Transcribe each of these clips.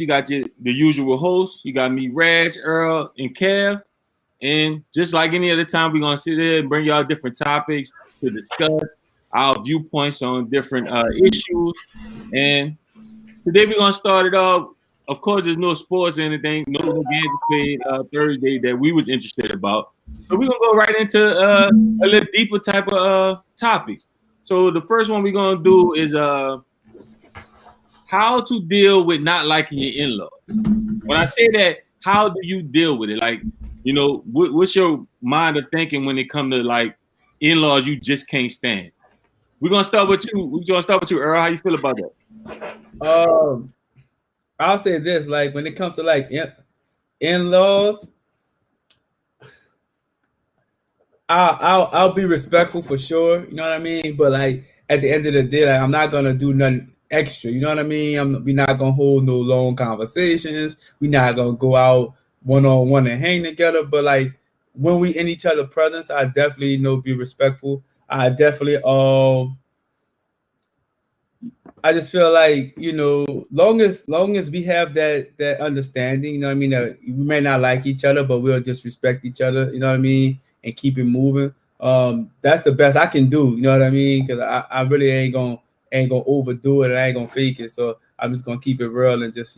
You got the usual hosts. You got me, Raj, Earl, and Kev. And just like any other time, we're gonna sit there and bring y'all different topics to discuss our viewpoints on different issues. And today we're gonna start it off. Of course, there's no sports or anything, no games played Thursday that we was interested about. So we're gonna go right into a little deeper type of topics. So the first one we're gonna do is how to deal with not liking your in-laws. When I say that, how do you deal with it? Like, you know, what's your mind of thinking when it comes to like in-laws you just can't stand? We're gonna start with you. We're gonna start with you, Earl. How you feel about that? I'll say this: like when it comes to like in-laws, I'll be respectful for sure. You know what I mean? But like at the end of the day, like I'm not gonna do nothing extra. You know what I mean? We're not gonna hold no long conversations. We're not gonna go out one-on-one and hang together. But like when we in each other's presence, I definitely be respectful. I definitely I just feel like, long as we have that understanding, you know what I mean, that we may not like each other, but we'll just respect each other, you know what I mean, and keep it moving. That's the best I can do, you know what I mean? Because I really ain't gonna overdo it, and I ain't gonna fake it. So I'm just gonna keep it real and just,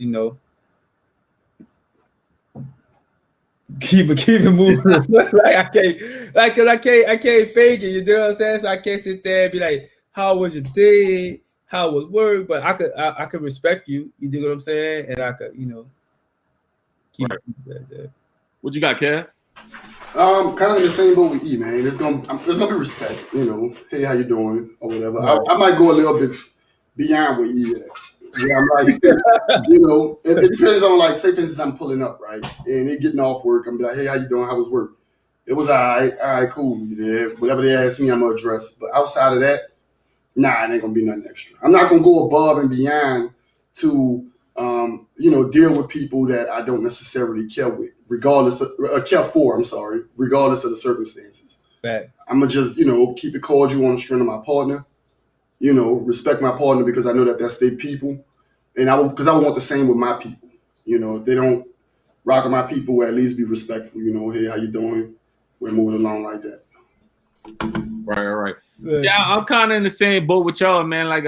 keep it moving. Like I can't fake it, you know what I'm saying? So I can't sit there and be like, how was your day? How was work? But I could respect you. You dig what I'm saying? And I could, keep that. What you got, Kev? Kind of in the same boat with E, man. There's gonna be respect. Hey, how you doing, or whatever. Right. I might go a little bit beyond what E is. Yeah, I'm like, it depends on, like, say for instance, I'm pulling up, right, and they getting off work. I'm be like, hey, how you doing? How was work? It was all right, cool. Yeah, whatever they ask me, I'm gonna address. But outside of that, nah, it ain't gonna be nothing extra. I'm not gonna go above and beyond to, deal with people that I don't necessarily care with, regardless of regardless of the circumstances. Facts. I'm gonna just, keep it cordial on the strength of my partner. Respect my partner because I know that that's their people, and I want the same with my people. If they don't rock with my people, at least be respectful. Hey, how you doing? We're moving along like that. Right. Yeah, I'm kind of in the same boat with y'all, man. Like,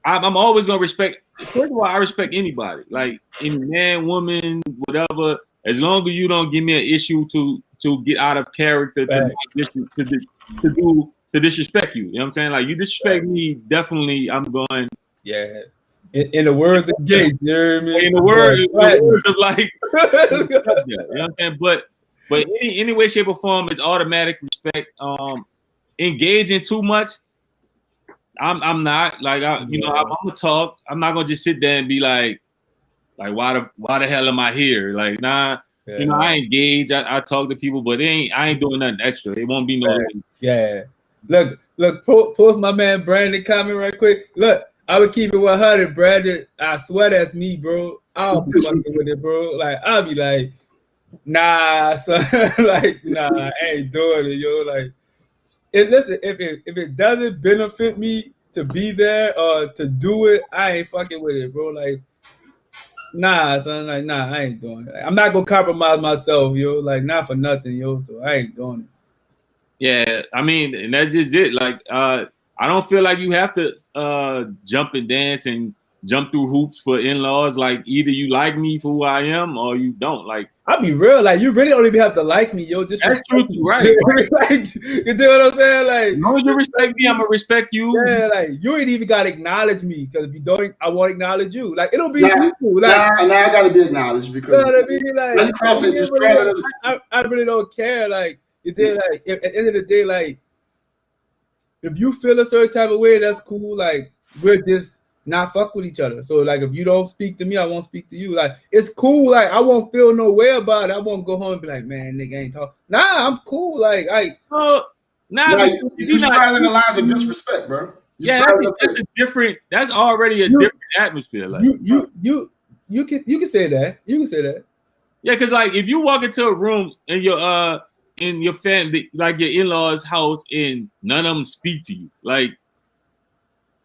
I'm always gonna respect. First of all, I respect anybody, like any man, woman, whatever. As long as you don't give me an issue to get out of character to disrespect you. You know what I'm saying? Like, you disrespect me, definitely I'm going. Yeah. In the words of Gates, you know what I mean? In the words of like, you know what I'm saying? But any way, shape, or form is automatic respect. Engaging too much, I'm not. Like, I'm gonna talk. I'm not gonna just sit there and be like why the hell am I here? Like, nah. Yeah. I engage. I talk to people, but I ain't doing nothing extra. It won't be no. Yeah. Look. Post my man Brandon comment right quick. Look, I would keep it 100, Brandon. I swear that's me, bro. I'll be fucking with it, bro. Like, I'll be like, nah, son. Like, nah, I ain't doing it, yo. Like, listen, if it doesn't benefit me to be there or to do it, I ain't fucking with it, bro. Like, nah, son. Like, nah, I ain't doing it. Like, I'm not gonna compromise myself, yo. Like, not for nothing, yo. So I ain't doing it. Yeah, I mean, and that's just it. Like, I don't feel like you have to jump and dance and jump through hoops for in-laws. Like, either you like me for who I am or you don't. Like, I'll be real. Like, you really don't even have to like me, yo. Just that's true, right? Like, you know what I'm saying? Like, as long as you respect me, I'm gonna respect you. Yeah, like, you ain't even gotta acknowledge me, because if you don't, I won't acknowledge you. Like, it'll be equal. Like, now I gotta be acknowledged because you know what I mean? Like, I really don't care. Like, at the end of the day, like, if you feel a certain type of way, that's cool. Like, we're just not fuck with each other. So, like, if you don't speak to me, I won't speak to you. Like, it's cool. Like, I won't feel no way about it. I won't go home and be like, man, nigga ain't talk. Nah, I'm cool. Like, you're straddling the lines of disrespect, bro. That's already a different atmosphere. Like, you can say that. You can say that. Yeah, because, like, if you walk into a room and in your family, like your in-laws' house, and none of them speak to you, like,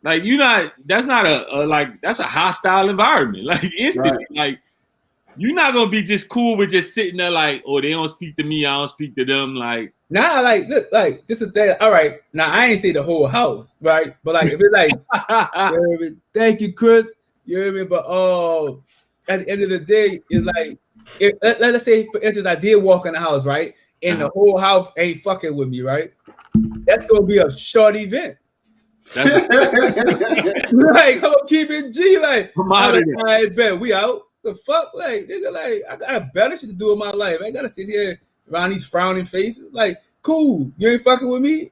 Like that's not that's a hostile environment. Like instantly, like you're not gonna be just cool with just sitting there like, oh, they don't speak to me, I don't speak to them. Like now, like look, like this is that. All right, now I ain't say the whole house, right? But like if it's like, thank you, Chris. You hear me? But at the end of the day, it's like let's say for instance, I did walk in the house, right, and the whole house ain't fucking with me, right? That's gonna be a short event. Like I'm gonna keep it G, like I bet we out. The fuck, like nigga, like I got better shit to do in my life. I ain't gotta sit here around these frowning faces. Like, cool, you ain't fucking with me. You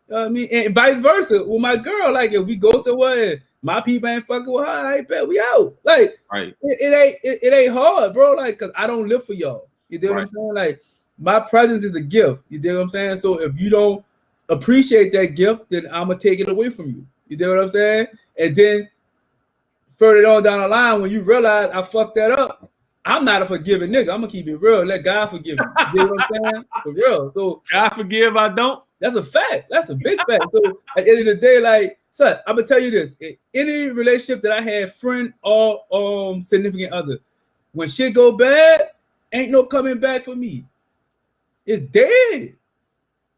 know what I mean? And vice versa with my girl. Like, if we go somewhere, my people ain't fucking with her. I bet we out. Like, it ain't hard, bro. Like, cause I don't live for y'all. You know what I'm saying? Like, my presence is a gift. You know what I'm saying? So if you don't appreciate that gift, then I'm gonna take it away from you. You know what I'm saying? And then further on down the line, when you realize I fucked that up, I'm not a forgiving nigga. I'm gonna keep it real. Let God forgive me. You know what I'm saying? For real. So God forgive, I don't. That's a fact. That's a big fact. So at the end of the day, like, son, I'm gonna tell you this: in any relationship that I had, friend or significant other, when shit go bad, ain't no coming back for me. It's dead.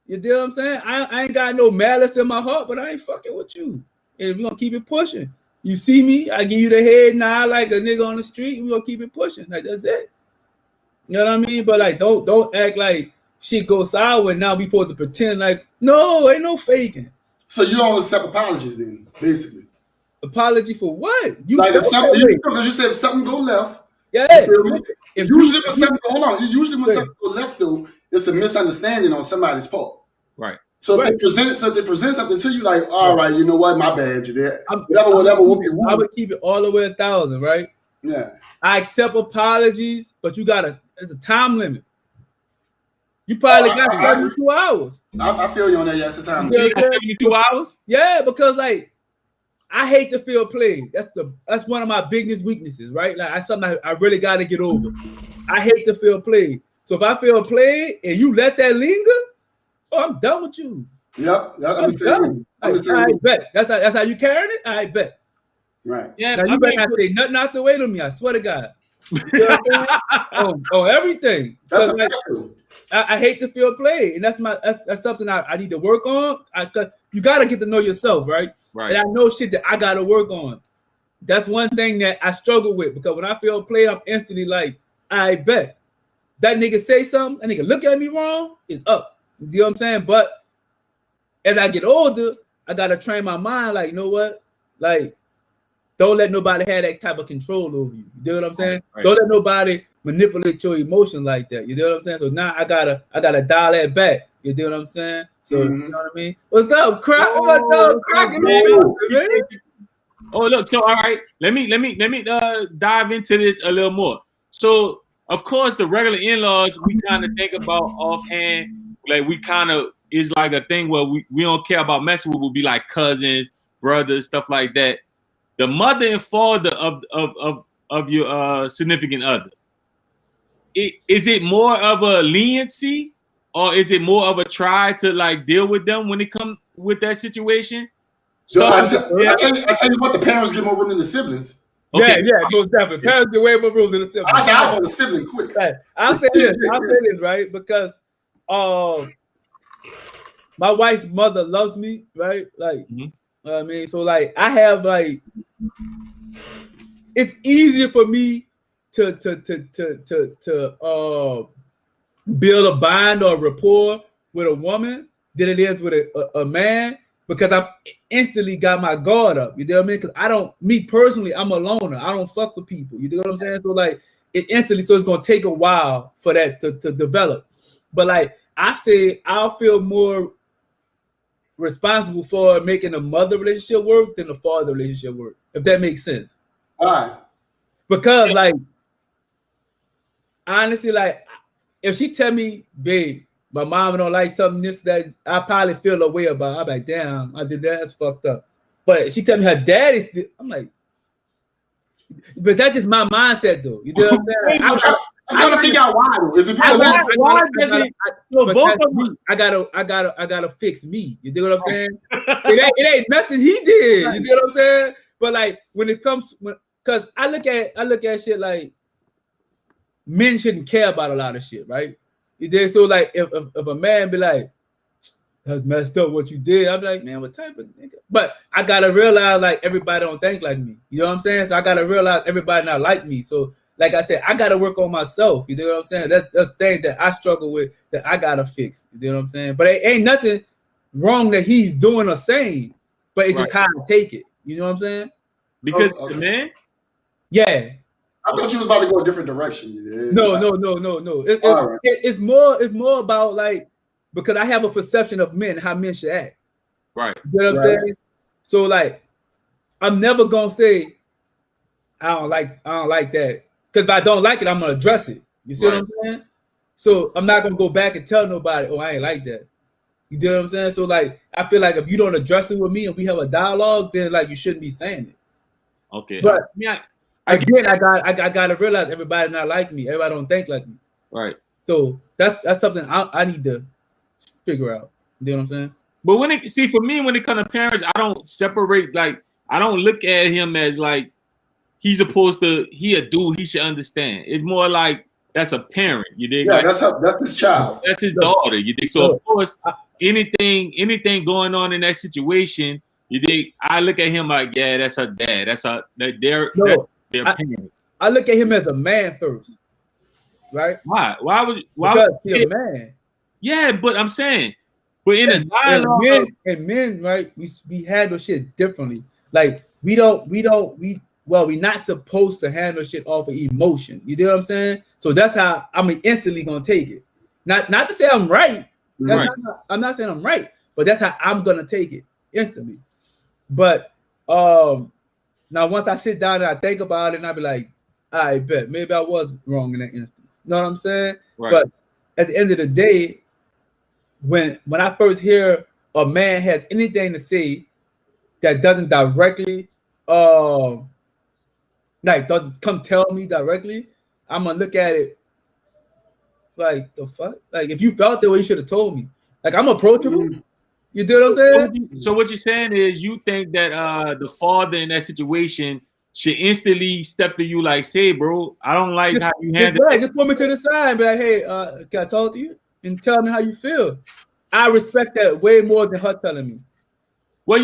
You know what I'm saying? I ain't got no malice in my heart, but I ain't fucking with you. And we're gonna keep it pushing. You see me, I give you the head nod like a nigga on the street, and we're gonna keep it pushing. Like that's it. You know what I mean? But like don't act like shit goes sour and now we supposed to pretend like no, ain't no faking. So you don't accept apologies then, basically. Apology for what? You like if something because you said if something go left. Yeah. Usually when something go left though, it's a misunderstanding on somebody's part. Right. So if they present something to you like, all right, you know what, my bad, you did. Whatever. I would keep it all the way 1,000, right? Yeah. I accept apologies, but there's a time limit. You probably got 72 hours. I feel you on that. Yes, it's a time limit. 72 hours? Yeah, because like I hate to feel played. That's one of my biggest weaknesses, right? Like I really got to get over. I hate to feel played. So if I feel played and you let that linger, I'm done with you. Yep. I'm done. I bet. That's how you carrying it? I bet. Right. Yeah. Now, you better not say nothing out the way to me. I swear to God. You know on everything. That's like, I hate to feel played, and that's something I need to work on. Cause you got to get to know yourself, right? Right. And I know shit that I got to work on. That's one thing that I struggle with because when I feel played, I'm instantly like, I bet that nigga say something, that nigga look at me wrong, it's up. You know what I'm saying? But as I get older, I gotta train my mind. Like, you know what? Like, don't let nobody have that type of control over you. You know what I'm saying? Right. Don't let nobody manipulate your emotion like that. You know what I'm saying? So now I gotta dial that back. You know what I'm saying? So you know what I mean? What's up, Crack? Oh, look. So all right, let me dive into this a little more. So of course, the regular in-laws we kind of think about offhand. Like we kind of is like a thing where we don't care about messing with. Will be like cousins, brothers, stuff like that. The mother and father of your significant other. Is it more of a leniency, or is it more of a try to like deal with them when it comes with that situation? So I tell you what, the parents get more room than the siblings. Okay. Yeah, most definitely. Parents get way more room than the siblings. I got on the sibling quick. Right. I'll say this, right? Because my wife's mother loves me, right? Like, I mean, so like I have like, it's easier for me to build a bond or rapport with a woman than it is with a man because I'm instantly got my guard up. You know what I mean? Because me personally, I'm a loner. I don't fuck with people. You know what I'm saying? So like it instantly, so it's gonna take a while for that to develop. But like I say, I'll feel more responsible for making the mother relationship work than the father relationship work, if that makes sense. Why? Because like honestly, like if she tell me, babe, my mom don't like something this that, I probably feel a way about it. I'm like, damn, I did that. That's fucked up. But if she tell me her dad is, I'm like, but that's just my mindset though. You know what I'm saying? I'm trying to figure out why. Is it because I gotta fix me. You dig what I'm saying? it ain't nothing he did. You dig what I'm saying? But like when it comes, because I look at shit like men shouldn't care about a lot of shit, right? You dig? So like if a man be like, that's messed up what you did, I'm like, man, what type of nigga? But I gotta realize like everybody don't think like me. You know what I'm saying? So I gotta realize everybody not like me. So like I said, I gotta work on myself. You know what I'm saying? That's things that I struggle with that I gotta fix. You know what I'm saying? But it ain't nothing wrong that he's doing or saying, but it's just how I take it. You know what I'm saying? Because the man? Yeah. I thought you was about to go a different direction. No. It's more about like, because I have a perception of men, how men should act. Right. You know what I'm saying? So like, I'm never gonna say I don't like that. Because if I don't like it, I'm gonna address it. You see what I'm saying? So I'm not gonna go back and tell nobody, oh, I ain't like that. You know what I'm saying? So like, I feel like if you don't address it with me and we have a dialogue, then like you shouldn't be saying it. Okay. But I gotta realize everybody not like me. Everybody don't think like me. Right. So that's something I need to figure out. You know what I'm saying? But for me, when it comes to parents, I don't separate. Like, I don't look at him as like he a dude. He should understand. It's more like that's a parent. You dig? Yeah, like, that's his child. That's his daughter. You dig? So of course, anything going on in that situation, you dig? I look at him like, yeah, that's her dad. That's their parents. I look at him as a man first, right? Why? Because he's a man. Yeah, but I'm saying, but in a dialogue, and men, right? We handle shit differently. Like we're not supposed to handle shit off of emotion. You know what I'm saying? So that's how I'm instantly gonna take it. Not to say I'm right. I'm not saying I'm right, but that's how I'm gonna take it instantly. But now once I sit down and I think about it, and I be like, I bet maybe I was wrong in that instance. You know what I'm saying? Right. But at the end of the day, when I first hear a man has anything to say that doesn't directly doesn't come tell me directly, I'm gonna look at it like the fuck. Like if you felt that way, you should have told me. Like I'm approachable. You do what I'm saying? So what you're saying is you think that the father in that situation should instantly step to you like, say, bro, I don't like how you handle it. Just put me to the side and be like, hey, can I talk to you? And tell me how you feel. I respect that way more than her telling me. Well,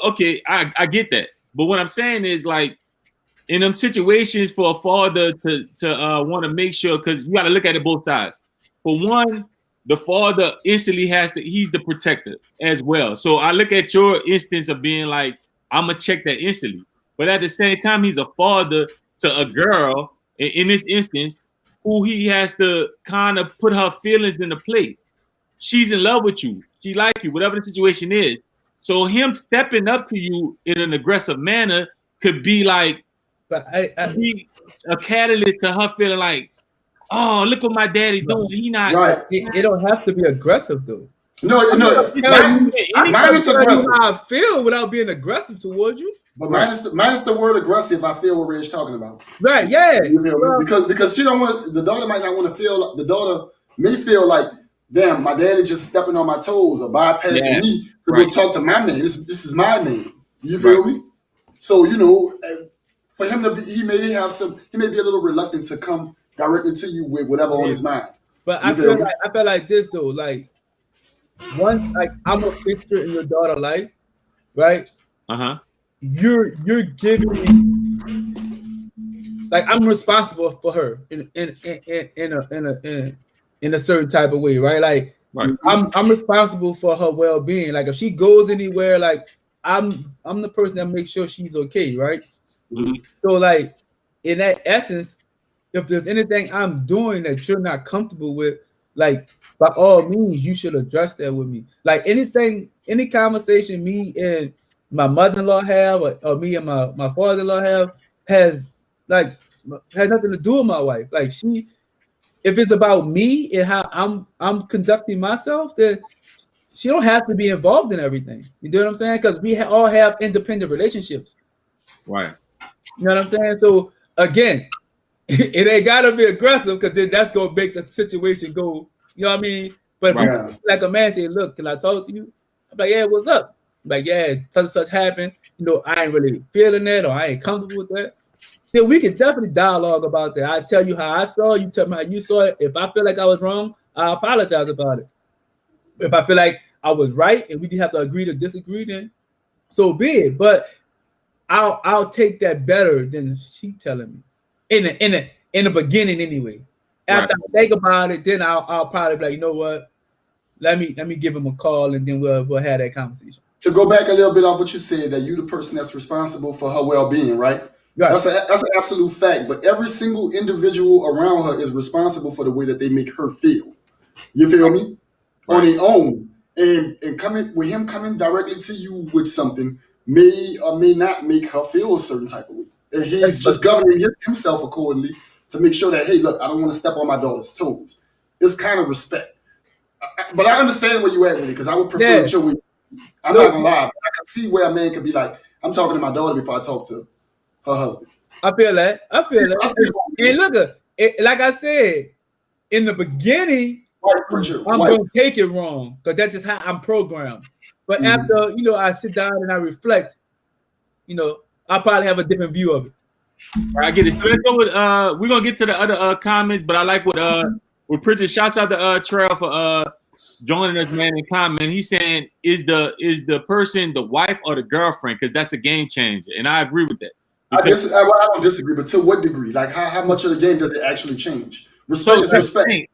okay, I get that. But what I'm saying is like in them situations for a father to want to make sure, because you got to look at it both sides. For one, the father instantly he's the protector as well. So I look at your instance of being like, I'm going to check that instantly. But at the same time, he's a father to a girl, in this instance, who he has to kind of put her feelings into play. She's in love with you. She like you, whatever the situation is. So him stepping up to you in an aggressive manner could be like, be a catalyst to her feeling like, oh, look what my daddy doing. He not right. It don't have to be aggressive though. No. Mine is aggressive. How I feel without being aggressive towards you. But minus the word aggressive, I feel what Ray's talking about. Right? Yeah. You feel because she don't want, the daughter might not want to feel. The daughter may feel like, damn, my daddy just stepping on my toes or bypassing me to go talk to my man. This is my man. You feel me? So for him to be, he may be a little reluctant to come directly to you with whatever on his mind. But I feel like this though, like once like I'm a fixture in your daughter's life, right? You're giving me, like I'm responsible for her in a certain type of way, right? Like I'm responsible for her well-being. Like if she goes anywhere, like I'm the person that makes sure she's okay, right? So like in that essence, if there's anything I'm doing that you're not comfortable with, like by all means, you should address that with me. Like any conversation me and my mother-in-law have, or me and my father-in-law have, has nothing to do with my wife. Like if it's about me and how I'm conducting myself, then she don't have to be involved in everything. You know what I'm saying? Because we all have independent relationships. Right. You know what I'm saying? So again, it ain't gotta be aggressive because then that's gonna make the situation go. You know what I mean? But if you, like a man say, "Look, can I talk to you?" I'm like, "Yeah, what's up?" I'm like, "Yeah, such and such happened. You know, I ain't really feeling that, or I ain't comfortable with that." Then we can definitely dialogue about that. I tell you how I saw it, you tell me how you saw it. If I feel like I was wrong, I apologize about it. If I feel like I was right and we just have to agree to disagree, then so be it. But I'll take that better than she telling me in the beginning anyway. After I think about it, then I'll probably be like, you know what? Let me give him a call and then we'll have that conversation. To go back a little bit off what you said, that you the person that's responsible for her well-being, right? That's an absolute fact. But every single individual around her is responsible for the way that they make her feel. You feel me? On their own. And coming with him coming directly to you with something may or may not make her feel a certain type of way. And he's just governing himself accordingly to make sure that, hey, look, I don't want to step on my daughter's toes. It's kind of respect. But I understand where you at with it because I would prefer that your way. I'm not gonna lie, but I can see where a man could be like, I'm talking to my daughter before I talk to her husband. I feel that. And look, like I said, in the beginning, I'm gonna take it wrong because that's just how I'm programmed. But after I sit down and I reflect, I probably have a different view of it. I get it. So let's go with we're gonna get to the other comments, but I like what Pritchard shouts out to Trail for joining us, man, in comment. He's saying is the person the wife or the girlfriend, because that's a game changer, and I agree with that. I don't disagree, but to what degree? Like how much of the game does it actually change? Respect is respect.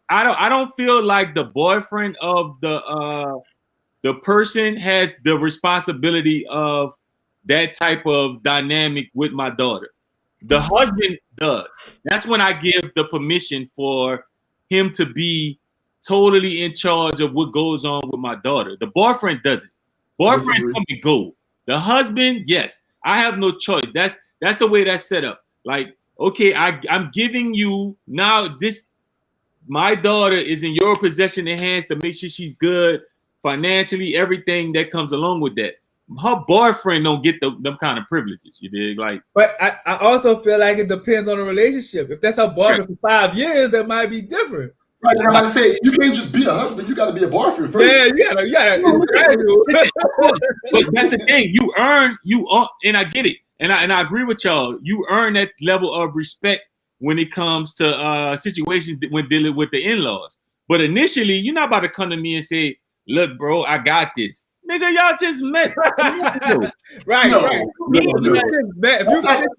I don't feel like the boyfriend of the person has the responsibility of that type of dynamic with my daughter. The husband does. That's when I give the permission for him to be totally in charge of what goes on with my daughter. The boyfriend doesn't. Boyfriend come and go. The husband, yes, I have no choice. That's the way that's set up. Like, okay, I'm giving you now this. My daughter is in your possession and hands to make sure she's good financially, everything that comes along with that. Her boyfriend don't get them kind of privileges, you dig? Like, but I also feel like it depends on the relationship. If that's her boyfriend for 5 years, that might be different. Right, I'm about to say you can't just be a husband. You got to be a boyfriend first. Yeah, you gotta. But that's the thing. You earn, and I get it, and I agree with y'all. You earn that level of respect when it comes to situations when dealing with the in-laws. But initially, you're not about to come to me and say, "Look, bro, I got this." Nigga, y'all just met. Right. If you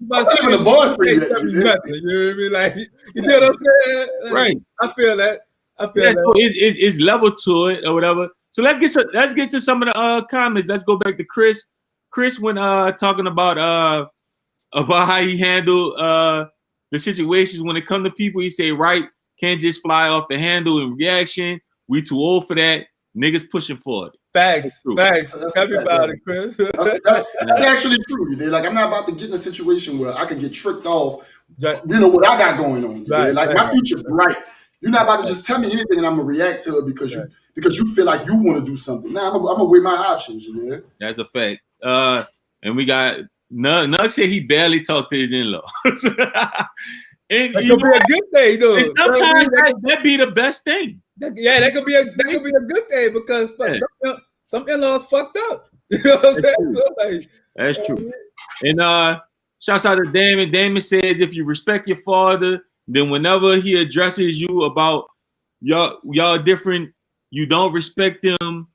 not even a boyfriend, you know what I mean? Like, you know what I'm saying? Like, right. I feel that. So it's level to it or whatever. So let's get to some of the comments. Let's go back to Chris. Chris, when talking about how he handled the situations when it comes to people, he say, right, can't just fly off the handle in reaction. We too old for that. Niggas pushing for it. Facts. Tell me about it, Chris. That's actually true. Like, I'm not about to get in a situation where I can get tricked off. You know what I got going on. My future bright. You're not about to just tell me anything and I'm gonna react to it because you feel like you want to do something. Now I'm gonna weigh my options. You know? That's a fact. And we got Nug said he barely talked to his in-laws. That could be a good thing, though. And sometimes that be the best thing. That could be a good thing because some in-laws fucked up. You know what I'm saying? So, like, that's true. And shouts out to Damon. Damon says if you respect your father, then whenever he addresses you about y'all different, you don't respect them,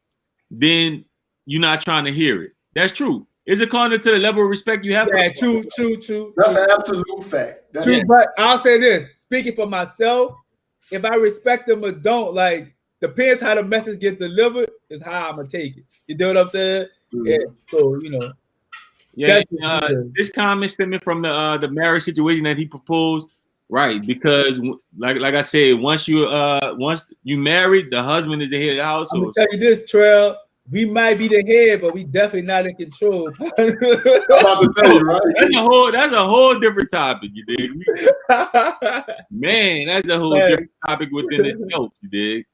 then you're not trying to hear it. That's true. It's according to the level of respect you have. Yeah, true. That's an absolute fact. True, but I'll say this. Speaking for myself, if I respect them or don't, like, depends how the message gets delivered is how I'm gonna take it. You know what I'm saying? Mm-hmm. Yeah. So Yeah. This comment stemming from the marriage situation that he proposed, right? Because like I said, once you married, the husband is the head of the household. I'm gonna tell you this, Trail. We might be the head, but we definitely not in control. I'm about to tell you, right? That's a whole different topic, you dig? Man, that's a whole different topic within itself, you dig?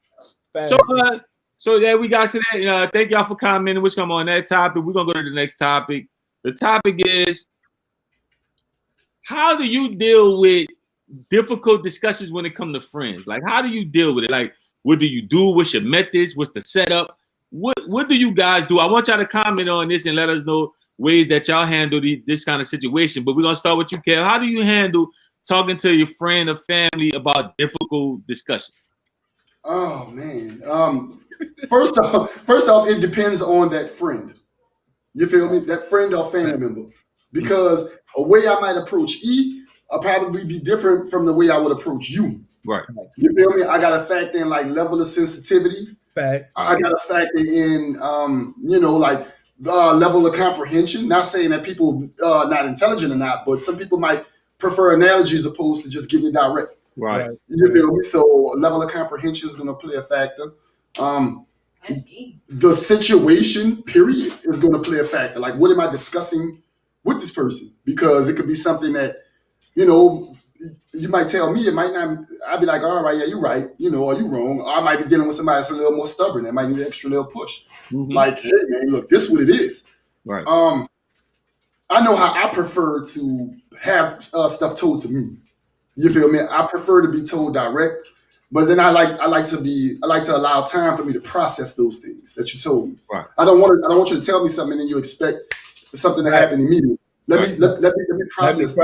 So yeah, we got to that. Thank y'all for commenting. Which come on that topic. We're gonna go to the next topic. The topic is, how do you deal with difficult discussions when it comes to friends? Like, how do you deal with it? Like, what do you do? What's your methods? What's the setup? What do you guys do? I want y'all to comment on this and let us know ways that y'all handle this kind of situation. But we're gonna start with you, Kev. How do you handle talking to your friend or family about difficult discussions? Oh man. First off, it depends on that friend. You feel me? That friend or family member. Because a way I might approach E will probably be different from the way I would approach you. Right. You feel me? I gotta factor in like level of sensitivity. Facts. I gotta factor in like level of comprehension. Not saying that people not intelligent or not, but some people might prefer analogies opposed to just getting it direct. Right. You feel me? So level of comprehension is gonna play a factor. The situation, period, is going to play a factor. Like, what am I discussing with this person? Because it could be something that, you might tell me, it might not. I'd be like, all right, yeah, you're right. Are you wrong? Or I might be dealing with somebody that's a little more stubborn. That might need an extra little push. Mm-hmm. Like, hey, man, look, this is what it is. Right. I know how I prefer to have stuff told to me. You feel me? I prefer to be told direct. But then I like to allow time for me to process those things that you told me. Right. I don't want you to tell me something and then you expect something to happen immediately. Let me process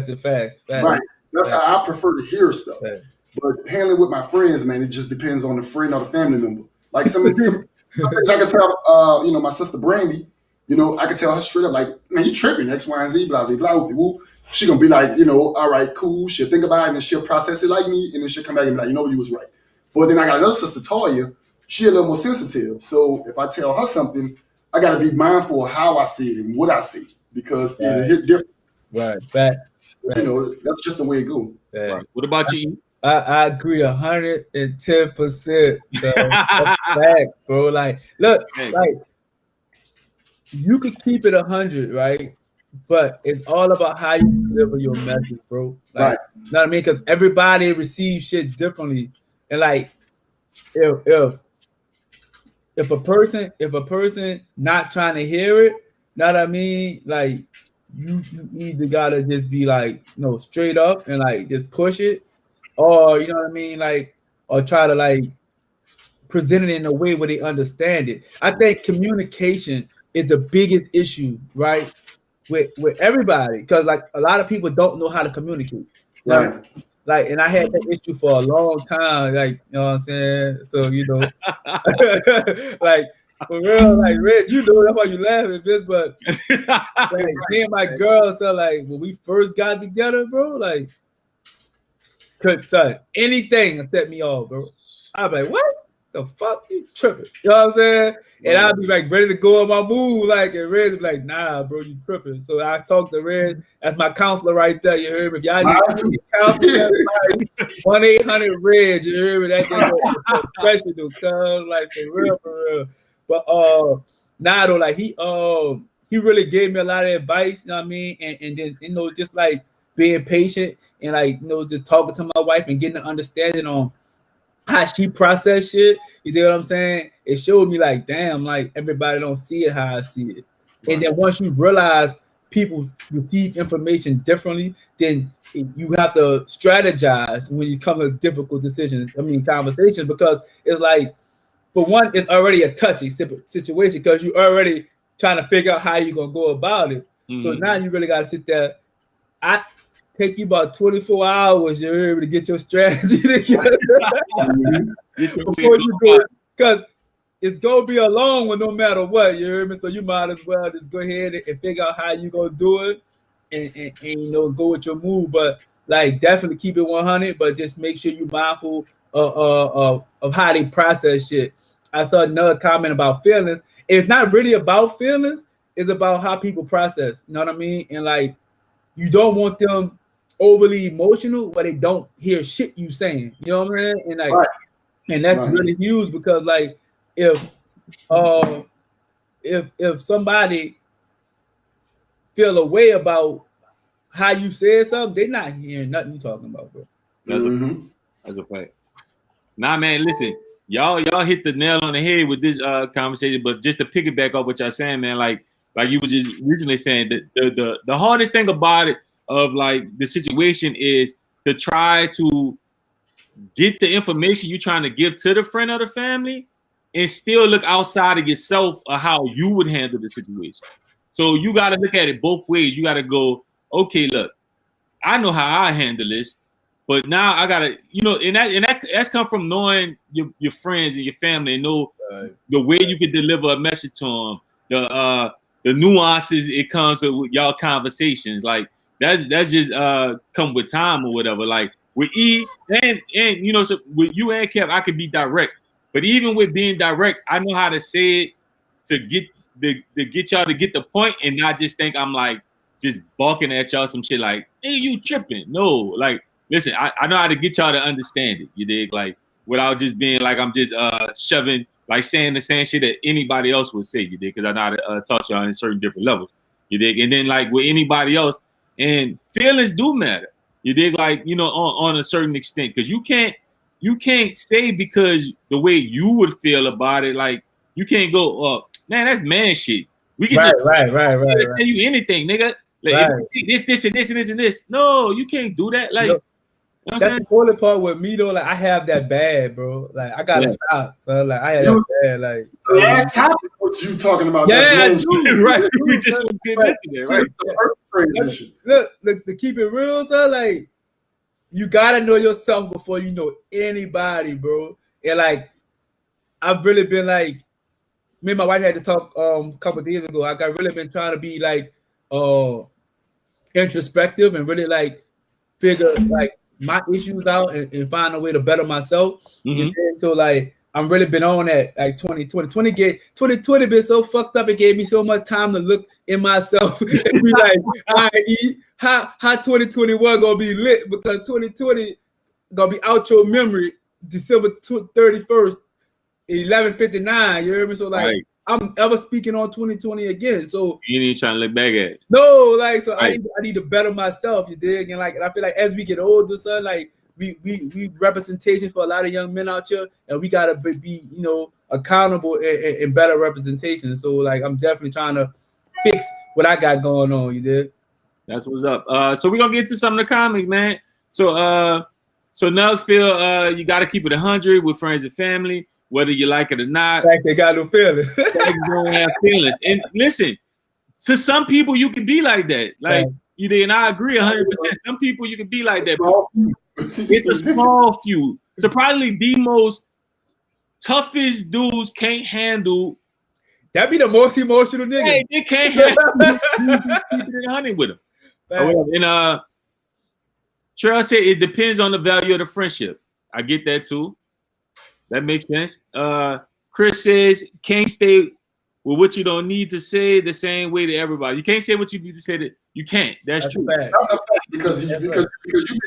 it fast. Right. That's how I prefer to hear stuff. Right. But handling with my friends, man, it just depends on the friend or the family member. Like some things I can tell my sister Brandy, I can tell her straight up, like, man, you tripping, X, Y, and Z, blah, blah, blah, woo. She gonna be like, all right, cool. She'll think about it and then she'll process it like me, and then she'll come back and be like, you was right. But then I got another sister, Toya. She a little more sensitive. So if I tell her something, I gotta be mindful of how I see it and what I see, because it'll hit different. Right. Facts. So, that's just the way it goes. Right. What about you? I agree 110%. That's fact, bro. Like, look, like, you could keep it 100, right? But it's all about how you deliver your message, bro. Like, right. You know what I mean? Because everybody receives shit differently. And like, if a person not trying to hear it, know what I mean? Like, you either gotta just be like, straight up and like just push it, or you know what I mean, like, or try to like present it in a way where they understand it. I think communication is the biggest issue, right? With everybody, because like a lot of people don't know how to communicate. Right. Like, and I had that issue for a long time, like, you know what I'm saying? So, like, for real, like, Red, that's why you laughing, bitch, but like, me and my girl, so like, when we first got together, bro, like, couldn't touch anything that set me off, bro. I'd be like, what? The fuck you tripping? You know what I'm saying? And I'd be like ready to go on my move, like, and Red be like, nah, bro, you tripping. So I talked to Red. That's my counselor right there. You heard me? If y'all need a counselor, 1-800-RED. You heard me? That's professional, cuz, like, for real. But though, like, he really gave me a lot of advice. You know what I mean? And then just like being patient and like just talking to my wife and getting an understanding on how she process shit. You know what I'm saying? It showed me like, damn, like everybody don't see it how I see it. Right. And then once you realize people receive information differently, then you have to strategize when you come to difficult decisions. Conversations, because it's like, for one, it's already a touchy situation because you already trying to figure out how you're gonna go about it. Mm-hmm. So now you really gotta sit there. I take you about 24 hours, you're able to get your strategy together. Before you do it, because it's gonna be a long one no matter what, you hear me? So you might as well just go ahead and figure out how you gonna do it and go with your move. But like, definitely keep it 100, but just make sure you're mindful of how they process shit. I saw another comment about feelings. It's not really about feelings, it's about how people process. You know what I mean? And like, you don't want them overly emotional where they don't hear shit you saying. You know what I mean? And like, right. And that's really huge, because like, if somebody feel a way about how you said something, they're not hearing nothing you talking about, bro. That's a fact. Nah, man, listen, y'all hit the nail on the head with this conversation. But just to piggyback off what y'all saying, man, like you was just originally saying, that the hardest thing about it, of like the situation, is to try to get the information you're trying to give to the friend or the family and still look outside of yourself of how you would handle the situation. So you got to look at it both ways. You got to go, okay, look, I know how I handle this, but now I gotta, that's come from knowing your friends and your family and know the way you can deliver a message to them, the nuances it comes with y'all conversations. Like that's just come with time or whatever. Like with E and so with you and Kev, I could be direct, but even with being direct, I know how to say it to get y'all to get the point and not just think I'm like just balking at y'all some shit like, hey, you tripping. No, like, listen, I know how to get y'all to understand it, you dig? Like, without just being like I'm just shoving, like saying the same shit that anybody else would say, you dig? Because I know how to talk to y'all in certain different levels, you dig? And then like with anybody else, and feelings do matter, you dig? Like, on a certain extent, because you can't say because the way you would feel about it, like, you can't go, man, that's man shit. We can right. tell you anything, nigga. Like, this and this and this and this. No, you can't do that. Like, that's the only part with me though. Like, I have that bad, bro. Like, I gotta stop. So like, I have that bad. Like, the last topic was you talking about. Yeah, I do. Right. We just get into there, right? Transition. Look, to keep it real, son. Like, you gotta know yourself before you know anybody, bro. And like, I've really been like, me and my wife had to talk a couple of days ago. I got really been trying to be like introspective and really like figure like my issues out and find a way to better myself. So like I'm really been on that like 2020 been so fucked up. It gave me so much time to look in myself and be like, all right, how 2021 gonna be lit, because 2020 gonna be out your memory December 31st. 11:59, you hear me? So like, right. I'm ever speaking on 2020 again. So you ain't trying to look back at it. No, like, so right. I need to better myself. You dig? And like, and I feel like as we get older, son, like we representation for a lot of young men out here, and we gotta be accountable and better representation. So like, I'm definitely trying to fix what I got going on. You dig? That's what's up. So we're gonna get to some of the comments, man. So Nug feel you gotta keep it 100 with friends and family. Whether you like it or not, like they got no feelings. They don't have feelings. And listen, to some people you can be like that. Like and I agree 100%. Some people you can be like that. It's a small few. So probably the most toughest dudes can't handle. That be the most emotional nigga. Hey, they can't handle hunting with them. And Trell said it depends on the value of the friendship. I get that too. That makes sense. Chris says, can't stay with what you don't need to say the same way to everybody. You can't say what you need to say. That you can't. That's true. That's a fact because you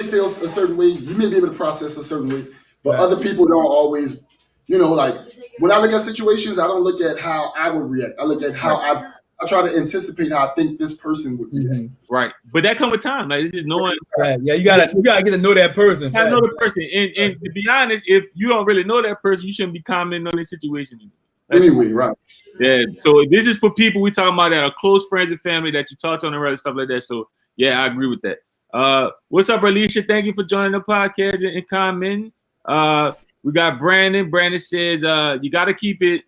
may feel a certain way. You may be able to process a certain way, but other people don't always. Like when I look at situations, I don't look at how I would react. I look at how I try to anticipate how I think this person would react. Right, but that comes with time. Like, it's just knowing. Right. Yeah, you gotta get to know that person. You gotta know the person, and to be honest, if you don't really know that person, you shouldn't be commenting on their situation. Anyway, right? Yeah. So this is for people we talking about that are close friends and family that you talk to on the road, stuff like that. So yeah, I agree with that. What's up, Alicia? Thank you for joining the podcast and commenting. We got Brandon. Brandon says you gotta keep it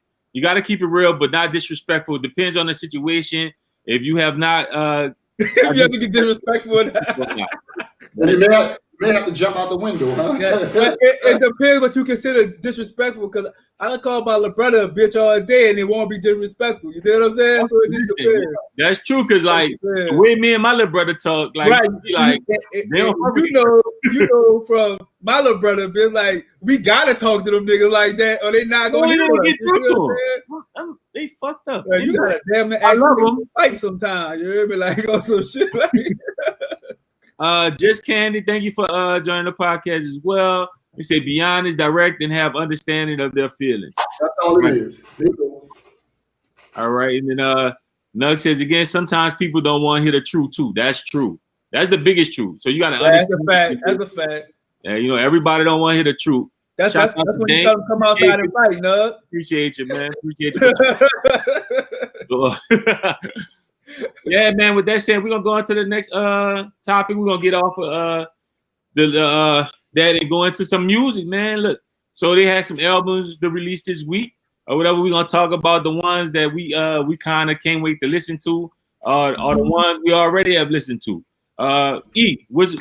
real, but not disrespectful. It depends on the situation. If you have not, if you have to be disrespectful, you may have to jump out the window, huh? Yeah. It depends what you consider disrespectful. Because I can call my little brother a bitch all day and it won't be disrespectful. You know what I'm saying? So it just depends. That's true. Because like the way me and my little brother talk, like, right. You know, from my little brother, been like, we gotta talk to them niggas like that, or they not gonna get through to them. They fucked up. Like, you gotta damn it. I love them. Fight sometimes. You hear me? Like on some shit. Like. Just Candy, thank you for joining the podcast as well. You say be honest, direct, and have understanding of their feelings. That's all it is. All right, and then Nug says again, sometimes people don't want to hear the truth too. That's true. That's the biggest truth. So you got to understand. That's a fact. Yeah, everybody don't want to hear the truth. That's when you tell them come outside and fight, Nug. Appreciate you, man. Appreciate you. Yeah, man. With that said, we're gonna go on to the next topic. We're gonna get off of that and go into some music, man. Look, so they had some albums to release this week or whatever. We're gonna talk about the ones that we kind of can't wait to listen to, or the ones we already have listened to. What's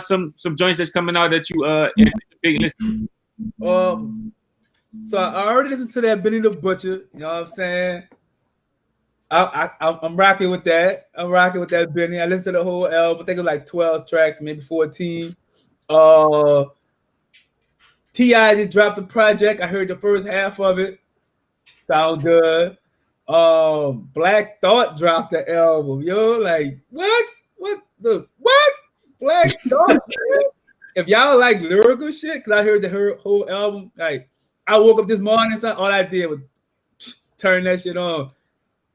some joints that's coming out that you anticipate listening? So I already listened to that Benny the Butcher. You know what I'm saying? I'm rocking with that. I'm rocking with that Benny. I listened to the whole album. I think it was like 12 tracks, maybe 14. T.I. just dropped the project. I heard the first half of it. Sound good. Black Thought dropped the album. Yo, like what? What? Black Thought? If y'all like lyrical shit, because I heard the whole album, like I woke up this morning, so all I did was turn that shit on.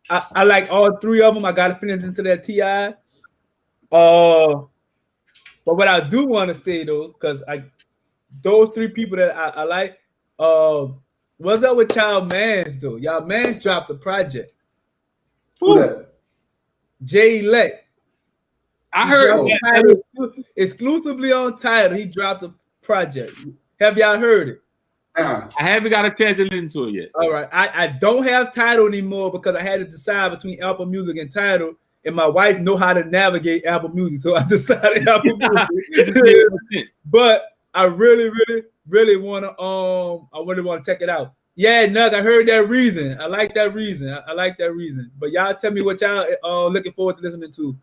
I like all three of them. I got to finish into that T.I. But what I do want to say though, because those three people that I like, what's up with y'all mans though? Y'all mans dropped the project. Who that? Jay Elect. I heard exclusively on Tidal. He dropped the project. Have y'all heard it? Uh-huh. I haven't got a chance to listen to it yet. All right. I don't have Tidal anymore because I had to decide between Apple Music and Tidal, and my wife know how to navigate Apple Music, so I decided Apple Music. But I really want to I really want to check it out. Yeah, Nug, I heard that reason. I like that reason. I like that reason. But y'all tell me what y'all looking forward to listening to.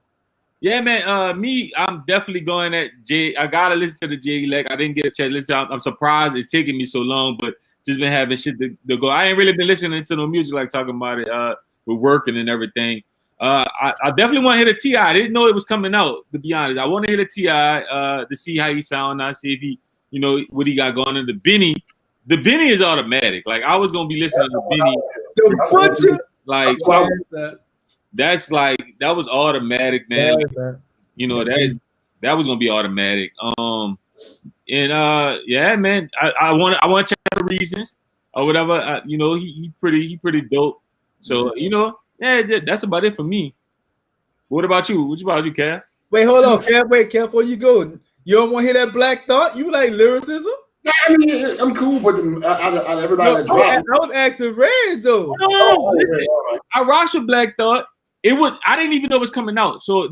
Yeah, man. I'm definitely going at Jay. I gotta listen to the Jay Elect. I didn't get a chance to listen. I'm surprised it's taking me so long, but just been having shit to go. I ain't really been listening to no music, like talking about it with working and everything. I definitely want to hear the T.I. I didn't know it was coming out, to be honest. I want to hear the T.I. To see how he sound. I see if he, what he got going on. The Benny is automatic. Like I was gonna be listening to Benny. The like that was automatic, man. That was gonna be automatic. Yeah, man. I want to check out the reasons or whatever. He pretty dope. So yeah, that's about it for me. What about you? What about you, Kev? Wait, hold on, Kev. Kev, before you go, you don't want to hear that Black Thought? You like lyricism? Yeah, I mean, I'm cool with out of everybody that dropped. I was asking Reg though. No, listen, I rocked with Black Thought. I didn't even know it was coming out. So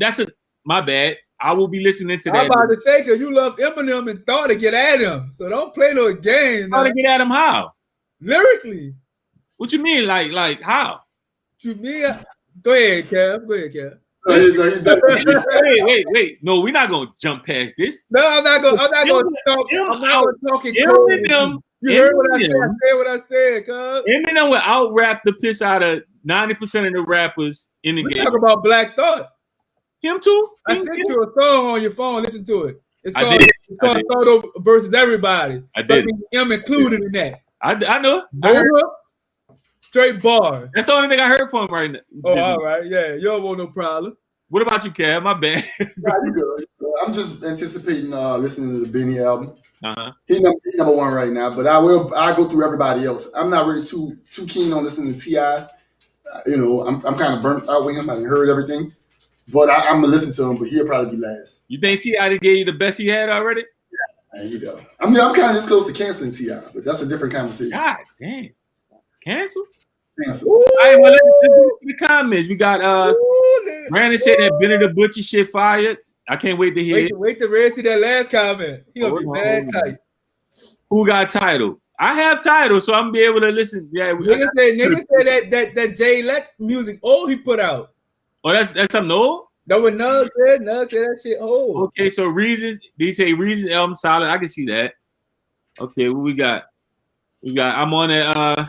my bad. I will be listening to that. I'm about to say, because you love Eminem and Thought to get at him. So don't play no games. Thought to get at him how? Lyrically. What you mean? Like how? What you mean? Go ahead, Kev. Wait. No, we're not gonna jump past this. No, I'm not gonna talk. I'm not gonna talk in code. You heard what I said. I said what I said, cuz. Eminem will out-rap the piss out of 90% of the rappers in the game. We talk about Black Thought. Him too? I sent you a song on your phone. Listen to it. It's called Thought versus Everybody. I did. I'm included in that. I know. Straight bar. That's the only thing I heard from him right now. Oh, all right. Yeah, you don't want no problem. What about you, Kev? My bad. You good. I'm just anticipating listening to the Benny album. Uh-huh. He's number one right now, but I'll go through everybody else. I'm not really too keen on listening to T.I. I'm kind of burnt out with him. I didn't heard everything, but I'm gonna listen to him. But he'll probably be last. You think T.I. gave you the best he had already? Yeah, there you go. I'm kind of this close to canceling T.I., but that's a different conversation. God damn, cancel. All right, well, let's go to the comments. We got Brandon said that Benny the Butcher shit fired. I can't wait to hear it. Wait till Red see that last comment. He gonna be mad tight. Who got Tidal? I have Tidal, so I'm gonna be able to listen. Yeah, niggas say that Jay Elect music he put out. Oh, that's something old? That was Nug said that shit old. Okay, so Reasons, they say Reasons album solid. I can see that. Okay, what we got? I'm on it.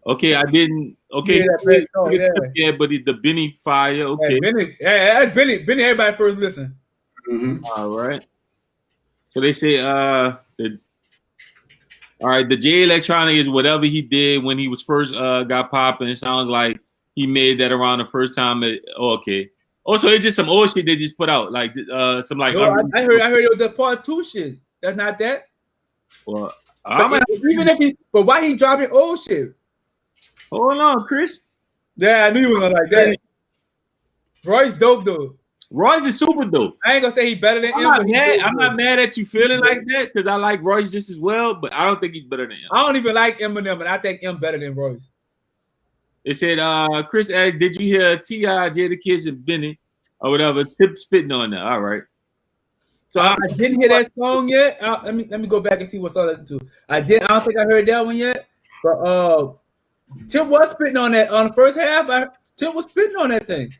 Okay, I didn't. Okay, yeah, but the Benny fire. Okay, Benny. Yeah, that's Benny. Benny, everybody first listen. Mm-hmm. All right. So they say all right, the J Electronic is whatever he did when he was first got popping. It sounds like he made that around the first time. Okay. Also, it's just some old shit they just put out, like some like. No, I heard it was the part 2 shit. That's not that. Well, but why he dropping old shit? Hold on, Chris. Yeah, I knew you were gonna like that. Roy's dope though. Royce is super dope. I ain't gonna say he better than I'm him. not but he mad. good, I'm not mad at you feeling like that because I like Royce just as well, but I don't think he's better than him. I don't even like Eminem, and I think M better than Royce. It said, Chris asked, did you hear T.I., Jada Kids, and Benny or whatever Tip spitting on that? All right. So I didn't hear that song yet. Let me go back and see what song I listened to. I don't think I heard that one yet. But Tip was spitting on that on the first half. Tip was spitting on that thing.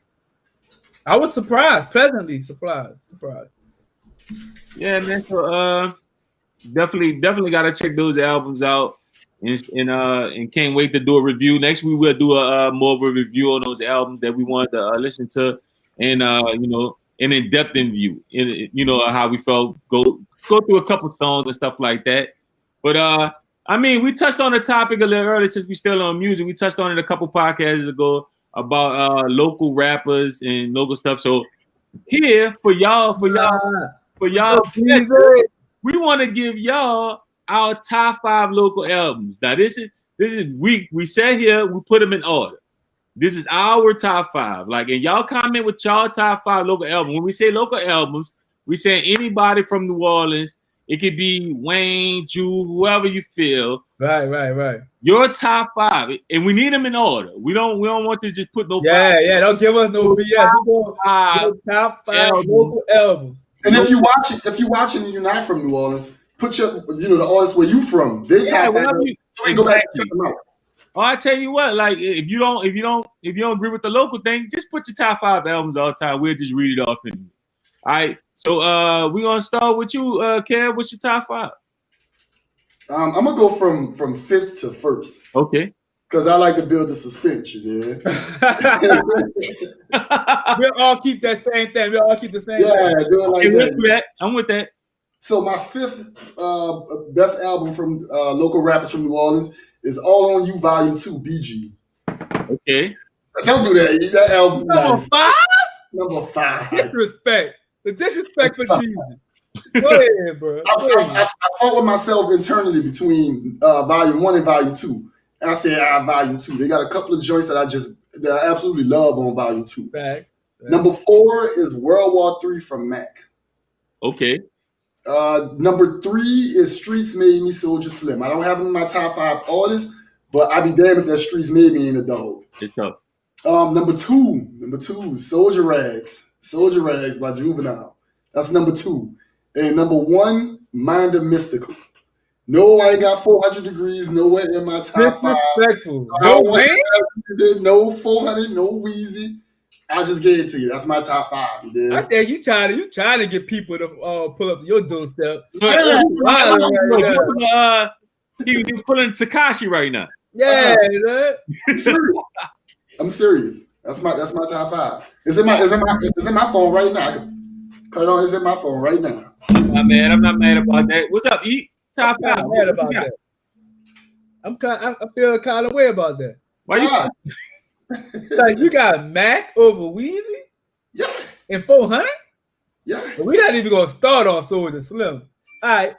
I was surprised, pleasantly surprised. Yeah, man. So definitely gotta check those albums out, and can't wait to do a review. Next we will do a more of a review on those albums that we wanted to listen to, and an in-depth review. How we felt. Go through a couple songs and stuff like that. But I mean, we touched on the topic a little earlier since we still on music. We touched on it a couple podcasts ago about local rappers and local stuff. So here for y'all, we want to give y'all our top 5 local albums. Now this is we sat here, we put them in order. This is our top 5. Like, and y'all comment with y'all top 5 local albums. When we say local albums, we say anybody from New Orleans. It could be Wayne, Jew, whoever you feel. Right. Your top 5, and we need them in order. We don't want to just put no. Yeah. Don't give us no BS. Top 5 local albums. And if you watching and you're not from New Orleans, put your the artists where you from. They top 5. So we go back and check them out. Oh, I tell you what, like if you don't agree with the local thing, just put your top 5 albums all the time. We'll just read it off in. All right. So we're gonna start with you, Kev. What's your top 5? I'm gonna go from 5th to 1st. Okay. Because I like to build the suspense, you We'll all keep that same thing. We'll all keep the same thing. Do it like that. I'm with that. So my 5th best album from local rappers from New Orleans is All On You Volume 2, BG. Okay. Don't do that. That album. Number 5? Number 5. Disrespect. The disrespect for Jesus. Go ahead, bro. I fought with myself internally between Volume 1 and Volume 2. And I said, Volume 2. They got a couple of joints that I absolutely love on Volume 2. Back. Number 4 is World War III from Mac. Okay. Number 3 is Streets Made Me Soulja Slim. I don't have them in my top 5 artists, but I be damned if that Streets Made Me in a dog. It's tough. Number two, Soldier Rags by Juvenile. That's number 2. And number 1, Mind of Mystical. No, I ain't got 400 degrees nowhere in my top 5. No way. No 400, no Wheezy. I just gave it to you. That's my top 5. You did. I think you trying to get people to pull up to your doorstep. He pulling Takashi right now. Yeah, I'm serious. That's my top 5. It's in my phone right now. I can cut it on. It's in my phone right now. I'm not mad about that. What's up, E? Top 5. I'm mad about that. I feel kind of way about that. Why you? Like you got Mac over Wheezy? Yeah. And 400? Yeah. We're not even gonna start on Soulja Slim. All right.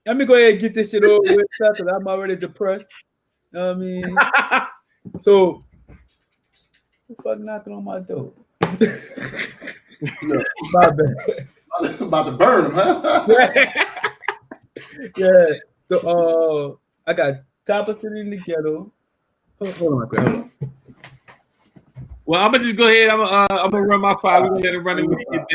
Let me go ahead and get this shit over with because I'm already depressed. You know what I mean? So who the fuck knocking on my door? My bad. About to burn them, huh? Yeah. So I got Chopper City in the Ghetto. Hold on. Well, I'm gonna just go ahead. I'm gonna run my 5. We're gonna let it run when we get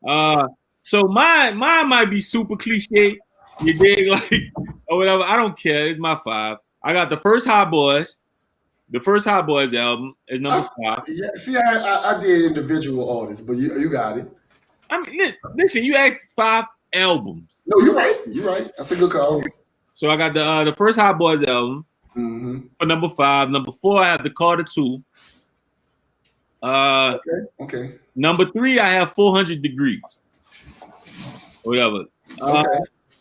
that. So mine might be super cliche. You dig, like or whatever. I don't care. It's my 5. I got the first Hot Boys. The first Hot Boys album is number 5. Yeah, see, I did individual artists, but you got it. I mean, listen. You asked 5 albums. No, you're right. You're right. That's a good call. So I got the first Hot Boys album for number 5. Number 4, I have the Carter 2. Okay. Number 3, I have 400 Degrees. Whatever.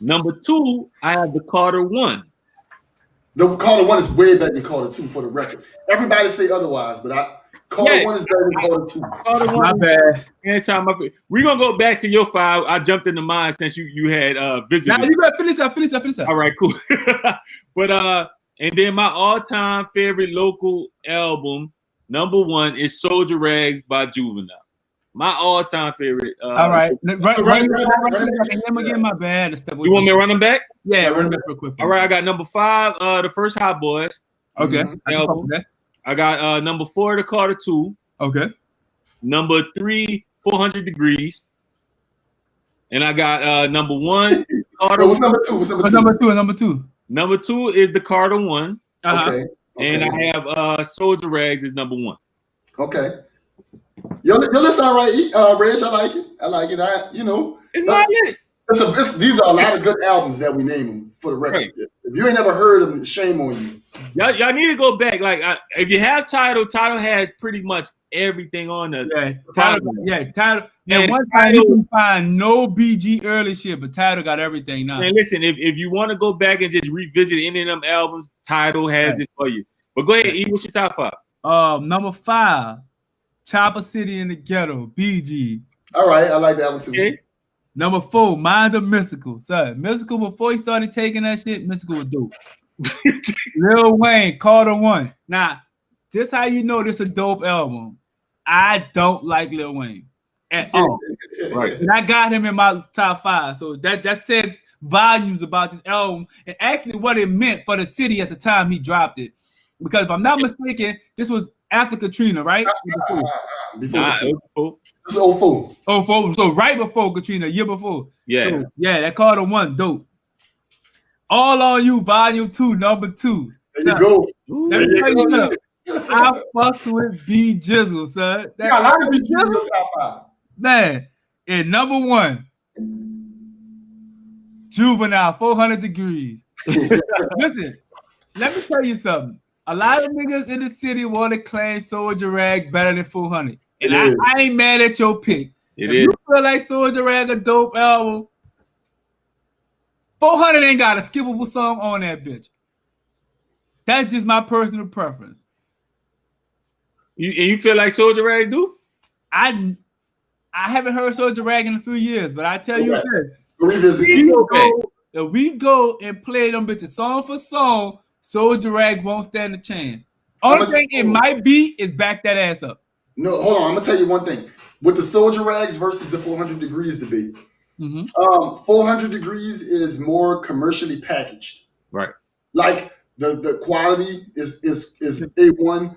Number 2, I have the Carter 1. The Carter 1 is way better than Carter 2 for the record. Everybody say otherwise, but Carter 1 is better than Carter 2. Carter 1. My bad. Anytime we're gonna go back to your 5. I jumped into mine since you had visited. Now you gotta finish up. All right, cool. But and then my all-time favorite local album, number 1, is Soldier Rags by Juvenile. my all-time favorite. All right. Run Run again, my bad. You want me to run them back? Yeah, run back real quick. All right, I got number 5, the first Hot Boys. Okay. Album. I got number 4, the Carter 2. Okay. Number 3, 400 Degrees. And I got number 1, Carter. What's number 2? Number two. Number 2 is the Carter 1. Okay. And I have Soldier Rags is number 1. Okay. Yo, list all right, Reg. I like it. It's my list. These are a lot of good albums that we name them for the record. Right. If you ain't never heard them, shame on you. Y'all need to go back. Like, if you have Tidal has pretty much everything on the Tidal. And one time you can find no BG early shit, but Tidal got everything now. And listen, if you want to go back and just revisit any of them albums, Tidal has it for you. But go ahead, E. What's your top 5? Number 5, Chopper City in the Ghetto, BG. All right, I like that one too. Okay. Number 4, Mind of Mystical. Son, Mystical, before he started taking that shit, Mystical was dope. Lil Wayne, Carter 1. Now, this how you know this a dope album. I don't like Lil Wayne at all. Right. And I got him in my top 5. So that says volumes about this album and actually what it meant for the city at the time he dropped it. Because if I'm not mistaken, this was after Katrina, right? Before. This is 04. 04. So right before Katrina, year before. Yeah. So, yeah, that Carter 1, dope. All on You, Volume 2, number 2. There you go. Let me tell you something. I fucks with B Jizzle, son. That I like B Jizzle top 5. Man, and number 1, Juvenile, 400 Degrees. Listen, let me tell you something. A lot of niggas in the city want to claim Soldier Rag better than 400. And I ain't mad at your pick. If you feel like Soldier Rag a dope album, 400 ain't got a skippable song on that bitch. That's just my personal preference. You feel like Soldier Rag do? I haven't heard Soldier Rag in a few years, but I tell you this. If we go and play them bitches song for song, Soldier Rag won't stand a chance. Only thing it might be is back that ass up. No, hold on. I'm gonna tell you one thing. With the Soldier Rags versus the 400 Degrees debate, 400 Degrees is more commercially packaged. Right. Like the quality is A1.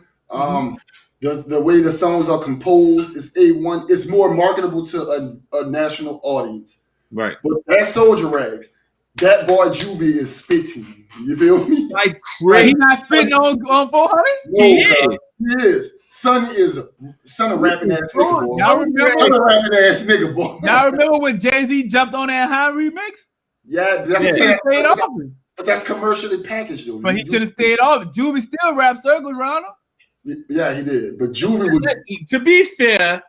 The way the songs are composed is A1. It's more marketable to a national audience. Right. But that Soldier Rags, that boy Juvie is spitting. You feel me? Like crazy. He not spitting on 400? No, he is. Son of rapping ass nigga, boy. Y'all remember? Son of rapping ass nigga, boy. Y'all remember when Jay-Z jumped on that high remix? Yeah, that's what I'm saying. But that's commercially packaged, though. But he should have stayed off. Juvie still rap circles around him. Yeah, he did. But Juvie was. To be fair,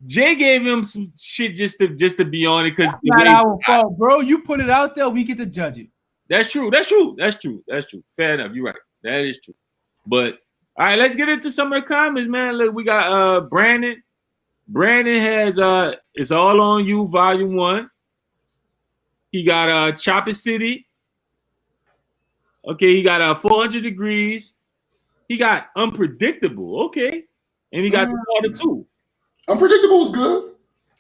Jay gave him some shit just to be on it because not our fault, bro. You put it out there, we get to judge it. That's true. Fair enough. You're right. That is true. But all right, let's get into some of the comments, man. Look, we got Brandon. Brandon has It's All on You, Volume 1. He got Chopper City. Okay, he got 400 Degrees. He got Unpredictable. Okay. And he got the Carter 2. Unpredictable was good.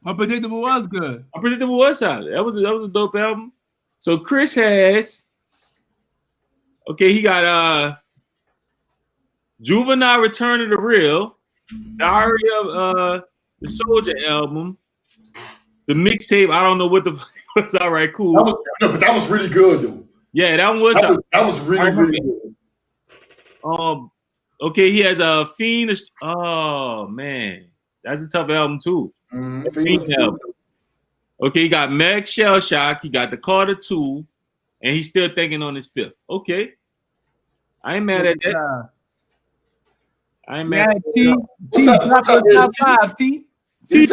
Unpredictable was good. Unpredictable was solid. That was a dope album. So Chris has, okay, he got Juvenile Return of the Real, Diary of the Soldier album, the mixtape. I don't know what the what's all right, cool. But that was really good though. Yeah, that one was that was really good. Okay, he has a Fiend. Oh man, that's a tough album too. Fiend album. Okay, he got Meg Shell Shock. He got the Carter 2, and he's still thinking on his 5th. Okay, I ain't mad at that. I ain't mad at that. Top 5, T. He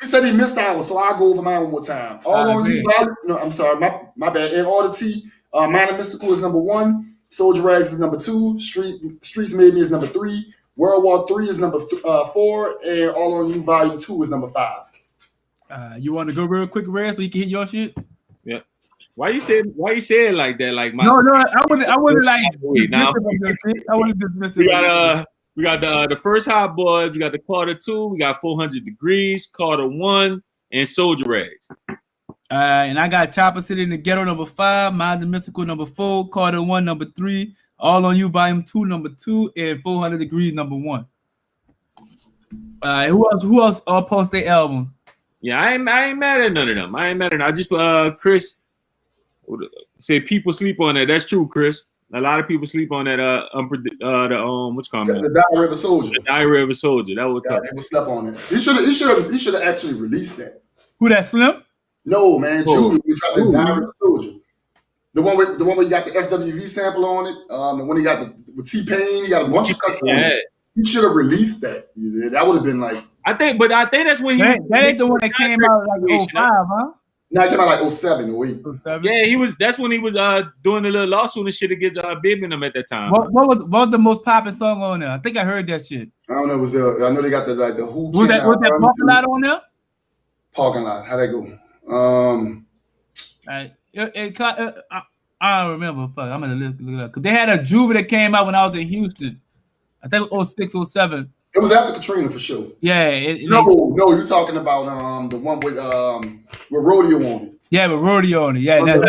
said he missed hours, so I'll go over mine one more time. All on You, no, I'm sorry, my bad. In order, T, Mind of Mystical is number 1. Soldier Rags is number 2. Streets Made Me is number 3. World War 3 is number 4, and All on You Volume 2 is number 5. You want to go real quick, Red, so you can hit your shit? Yeah. Why you say it like that? Like my no, I wouldn't like dismissive of your shit. I wouldn't dismiss it. We got the first Hot Boys. We got the Carter 2. We got 400 Degrees, Carter 1, and Soldier Rags. And I got Chopper City in the Ghetto number 5, Mind the Mystical number 4, Carter 1 number 3, All on You Volume 2 number 2, and 400 Degrees number 1. Who else post their album? Yeah, I ain't mad at none of them. I ain't mad at them. I just Chris said people sleep on that. That's true, Chris. A lot of people sleep on that. What's called the Diary of a Soldier. The Diary of a Soldier. That was tough. People slept on it. He should have actually released that. Who that, Slim? No, man. Juvie, we dropped the Diary of a Soldier. The one where you got the SWV sample on it. The one he got with T-Pain. He got a bunch of cuts on it. He should have released that. That would have been like. I think that's when he. That ain't the one that came out like 05, huh? No, it came out like 07 or 08. 07? Yeah, that's when he was doing the little lawsuit and shit against Big and them at that time. What was the most popping song on there? I think I heard that shit. I don't know. I know they got the Who. Was that Parking Lot on there? Parking Lot. How'd that go? I don't remember. Fuck, I'm gonna look it up because they had a Juvie that came out when I was in Houston. I think it was 06, 07. It was after Katrina for sure. Yeah. No, you're talking about the one with Rodeo on it. Yeah, with Rodeo on it. Yeah, that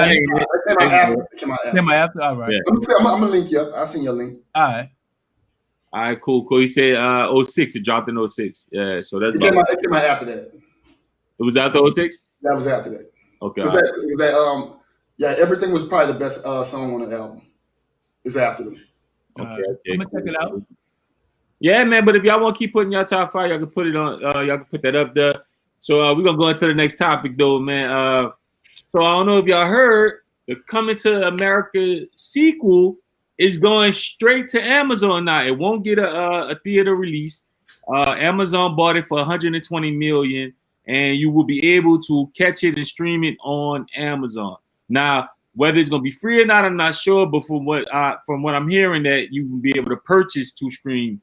came out after. All right. Yeah. I'm gonna link you up. I'll send you a link. All right, cool. He said 06. It dropped in 06. Yeah, so that's. It came out after that. It was after 06? That was after that. Okay. Everything was probably the best song on the album. It's after them. Okay. I'm gonna check it out. Yeah, man. But if y'all want to keep putting y'all top 5, y'all can put it on. Y'all can put that up there. So we're gonna go into the next topic, though, man. So I don't know if y'all heard the Coming to America sequel is going straight to Amazon now. It won't get a theater release. Amazon bought it for $120 million, and you will be able to catch it and stream it on Amazon. Now, whether it's gonna be free or not, I'm not sure. But from what I'm hearing, that you will be able to purchase to stream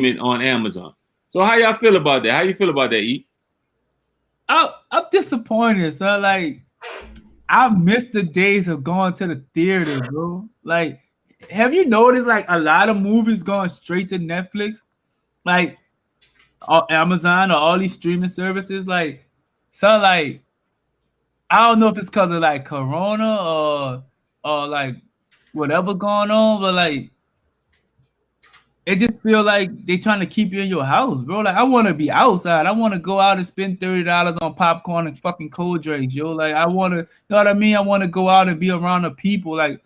it on Amazon. So how y'all feel about that? How you feel about that, E? I'm disappointed, son. Like, I miss the days of going to the theater, bro. Like, have you noticed like a lot of movies going straight to Netflix, like Amazon or all these streaming services? Like, so like, I don't know if it's because of like Corona or like whatever going on, but like, it just feel like they trying to keep you in your house, bro. Like, I want to be outside. I want to go out and spend $30 on popcorn and fucking cold drinks, yo. Like, I want to, you know what I mean? I want to go out and be around the people. Like,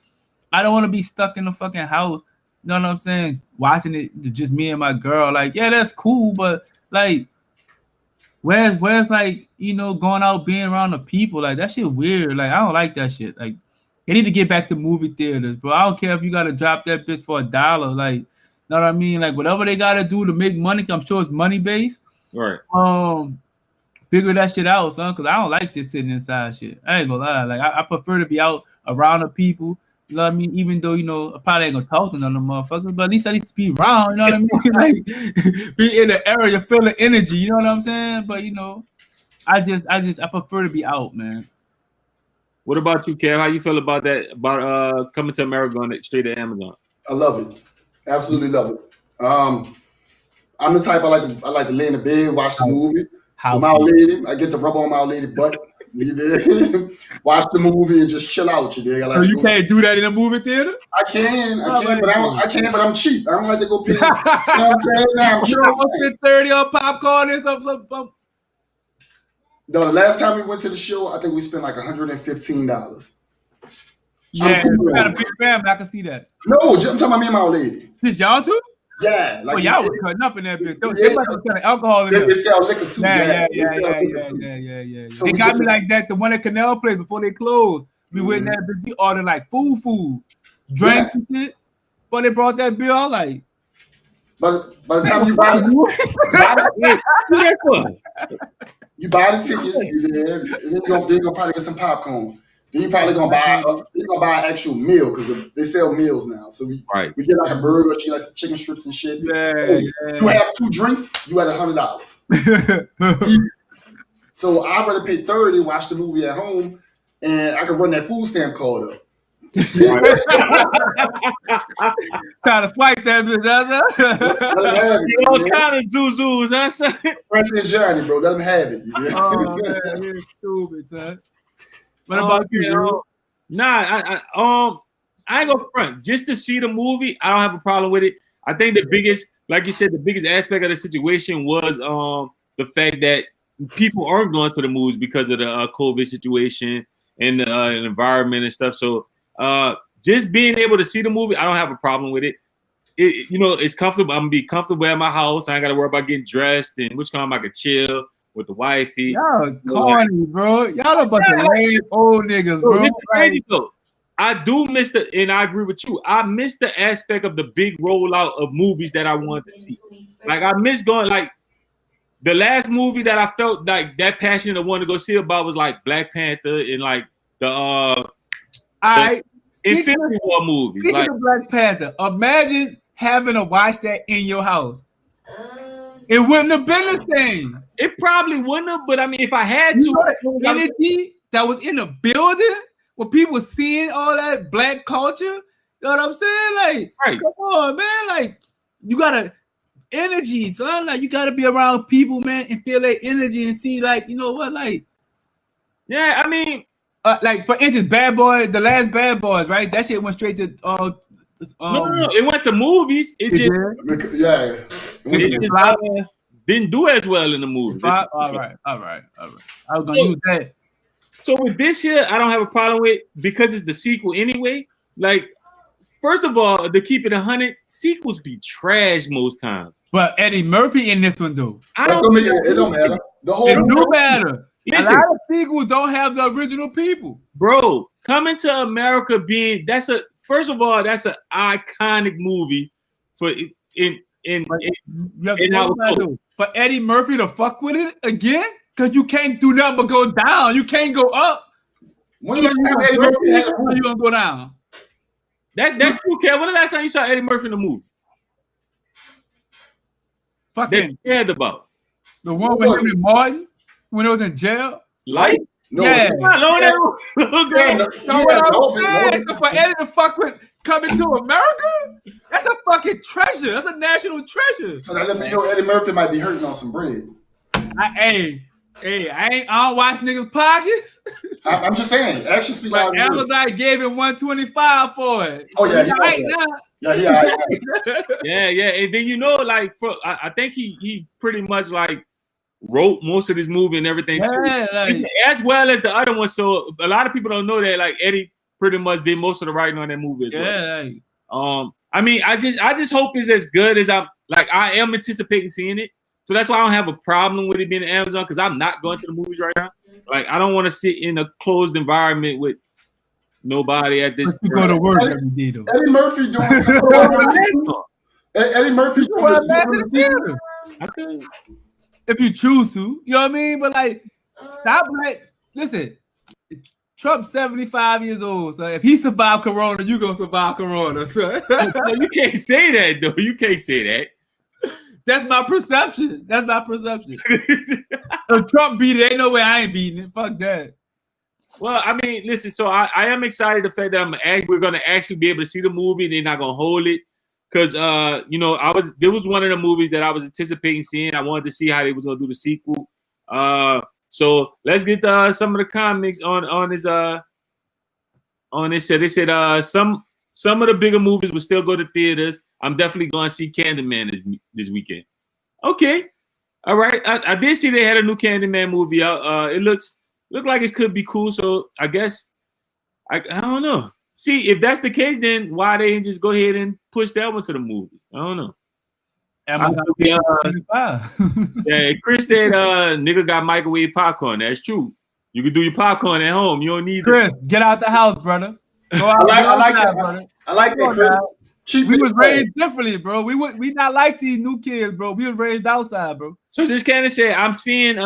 I don't want to be stuck in the fucking house. You know what I'm saying? Watching it, just me and my girl. Like, yeah, that's cool, but like, where's like, you know, going out, being around the people? Like, that shit weird. Like, I don't like that shit. Like, they need to get back to movie theaters, bro. I don't care if you got to drop that bitch for $1. Like, know what I mean? Like, whatever they gotta do to make money, I'm sure it's money based. Right. Figure that shit out, son. Cause I don't like this sitting inside shit. I ain't gonna lie. Like, I prefer to be out around the people. You know what I mean? Even though, you know, I probably ain't gonna talk to none of them motherfuckers, but at least I need to be around. You know what I mean? Like, be in the area, feel the energy. You know what I'm saying? But you know, I prefer to be out, man. What about you, Kev? How you feel about that? About Coming to America going straight to Amazon? I love it. Absolutely love it. I'm the type I like to lay in the bed, watch the movie. With my old lady, I get to rub on my old lady butt. Watch the movie and just chill out. So you can't do that in a movie theater? I can, but I'm cheap. I don't like to go pay. You know what I'm saying? Now I'm cheap. Spend $30 on popcorn and something. No, the last time we went to the show, I think we spent like $115. Yeah, you got a big family. I can see that. No, I'm talking about me and my old lady. Since y'all too? Yeah. Like, y'all were cutting up in that bitch. They must have selling alcohol in there. They sell liquor too. Yeah. So they got me like that. The one at Canal Place before they closed. We went there, we ordered like food, drinks and shit. But they brought that bill. I like. But by the time you buy the tickets, and then you're gonna probably get some popcorn. Then you probably gonna buy an actual meal because they sell meals now. So we get like a burger, like some chicken strips and shit. Yeah. You have 2 drinks, you at $100. So I'd rather pay $30, watch the movie at home, and I can run that food stamp card up. Trying to swipe that bitch. All kind of zuzus, huh, son? Frank and Johnny, bro. Let them have it. Oh man, you're stupid, son. What about you, bro? Nah, I ain't gonna front. Just to see the movie, I don't have a problem with it. I think the biggest, like you said, the biggest aspect of the situation was the fact that people aren't going to the movies because of the COVID situation and the environment and stuff. So just being able to see the movie, I don't have a problem with it. It's comfortable. I'm gonna be comfortable at my house. I ain't gotta worry about getting dressed and which time I can chill with the wifey. Y'all corny, bro. Y'all a bunch of lame old niggas, bro. It's crazy though. I do miss and I agree with you. I miss the aspect of the big rollout of movies that I wanted to see. Like I miss going, like the last movie that I felt like that passionate I wanted to go see about was like Black Panther and like the Infinity War movies. Speaking of Black Panther, imagine having to watch that in your house. It wouldn't have been the same. It probably wouldn't have, but I mean, if I had to, energy that was in the building. When people seeing all that black culture, you know what I'm saying? Like, right. Come on, man. Like, you gotta energy, son. Like, you gotta be around people, man, and feel that energy and see, like, you know what, like. Yeah, I mean, like for instance, Bad Boy, the last Bad Boys, right? That shit went straight to. No, it went to movies. It didn't do as well in the movies. All right. I was gonna use that. So with this here, I don't have a problem with because it's the sequel anyway. Like, first of all, to keep it 100, sequels be trash most times. But Eddie Murphy in this one, though. It don't matter. It do matter. Listen, a lot of sequels don't have the original people. Bro, Coming to America that's an iconic movie for for Eddie Murphy to fuck with it again. Because you can't do nothing but go down. You can't go up. When you gonna go down? That's true, Kev. When the last time you saw Eddie Murphy in the movie? Fucking cared about. The one with him and Martin when it was in jail? Light? No, yeah. So for Eddie to fuck with Coming to America? That's a fucking treasure. That's a national treasure. So that let me know Eddie Murphy might be hurting on some bread. I don't watch niggas' pockets. I'm just saying. Actually, speak out. Amazon gave him $125 for it. Oh yeah, yeah. And then like I think he pretty much like wrote most of this movie and everything too, as well as the other one. So a lot of people don't know that like Eddie pretty much did most of the writing on that movie as well. I mean, I just hope it's as good as I am anticipating seeing it. So that's why I don't have a problem with it being on Amazon because I'm not going to the movies right now. Like I don't want to sit in a closed environment with nobody at this. You go to work every day though. Eddie Murphy doing. Eddie Murphy doing. If you choose to, you know what I mean. But like, stop. Listen, Trump's 75 years old, so if he survived Corona, you gonna survive Corona. So you can't say that though. You can't say that. That's my perception. If Trump beat it, ain't no way I ain't beating it. Fuck that. Well, I mean, listen. So I am excited the fact that we're gonna actually be able to see the movie. They're not gonna hold it because there was one of the movies that I was anticipating seeing. I wanted to see how they was gonna do the sequel. So let's get to some of the comics on this. They said some of the bigger movies will still go to theaters. I'm definitely going to see Candyman this weekend. Okay. All right. I did see they had a new Candyman movie out. It looked like it could be cool. So I guess I don't know. See, if that's the case, then why they didn't just go ahead and push that one to the movies? I don't know. Yeah, Chris said nigga got microwave popcorn. That's true. You can do your popcorn at home. You don't need Chris, get out the house, brother. Go out I like that, Chris. We was raised differently, bro. We not like these new kids, bro. We was raised outside, bro. So just kind of say, I'm seeing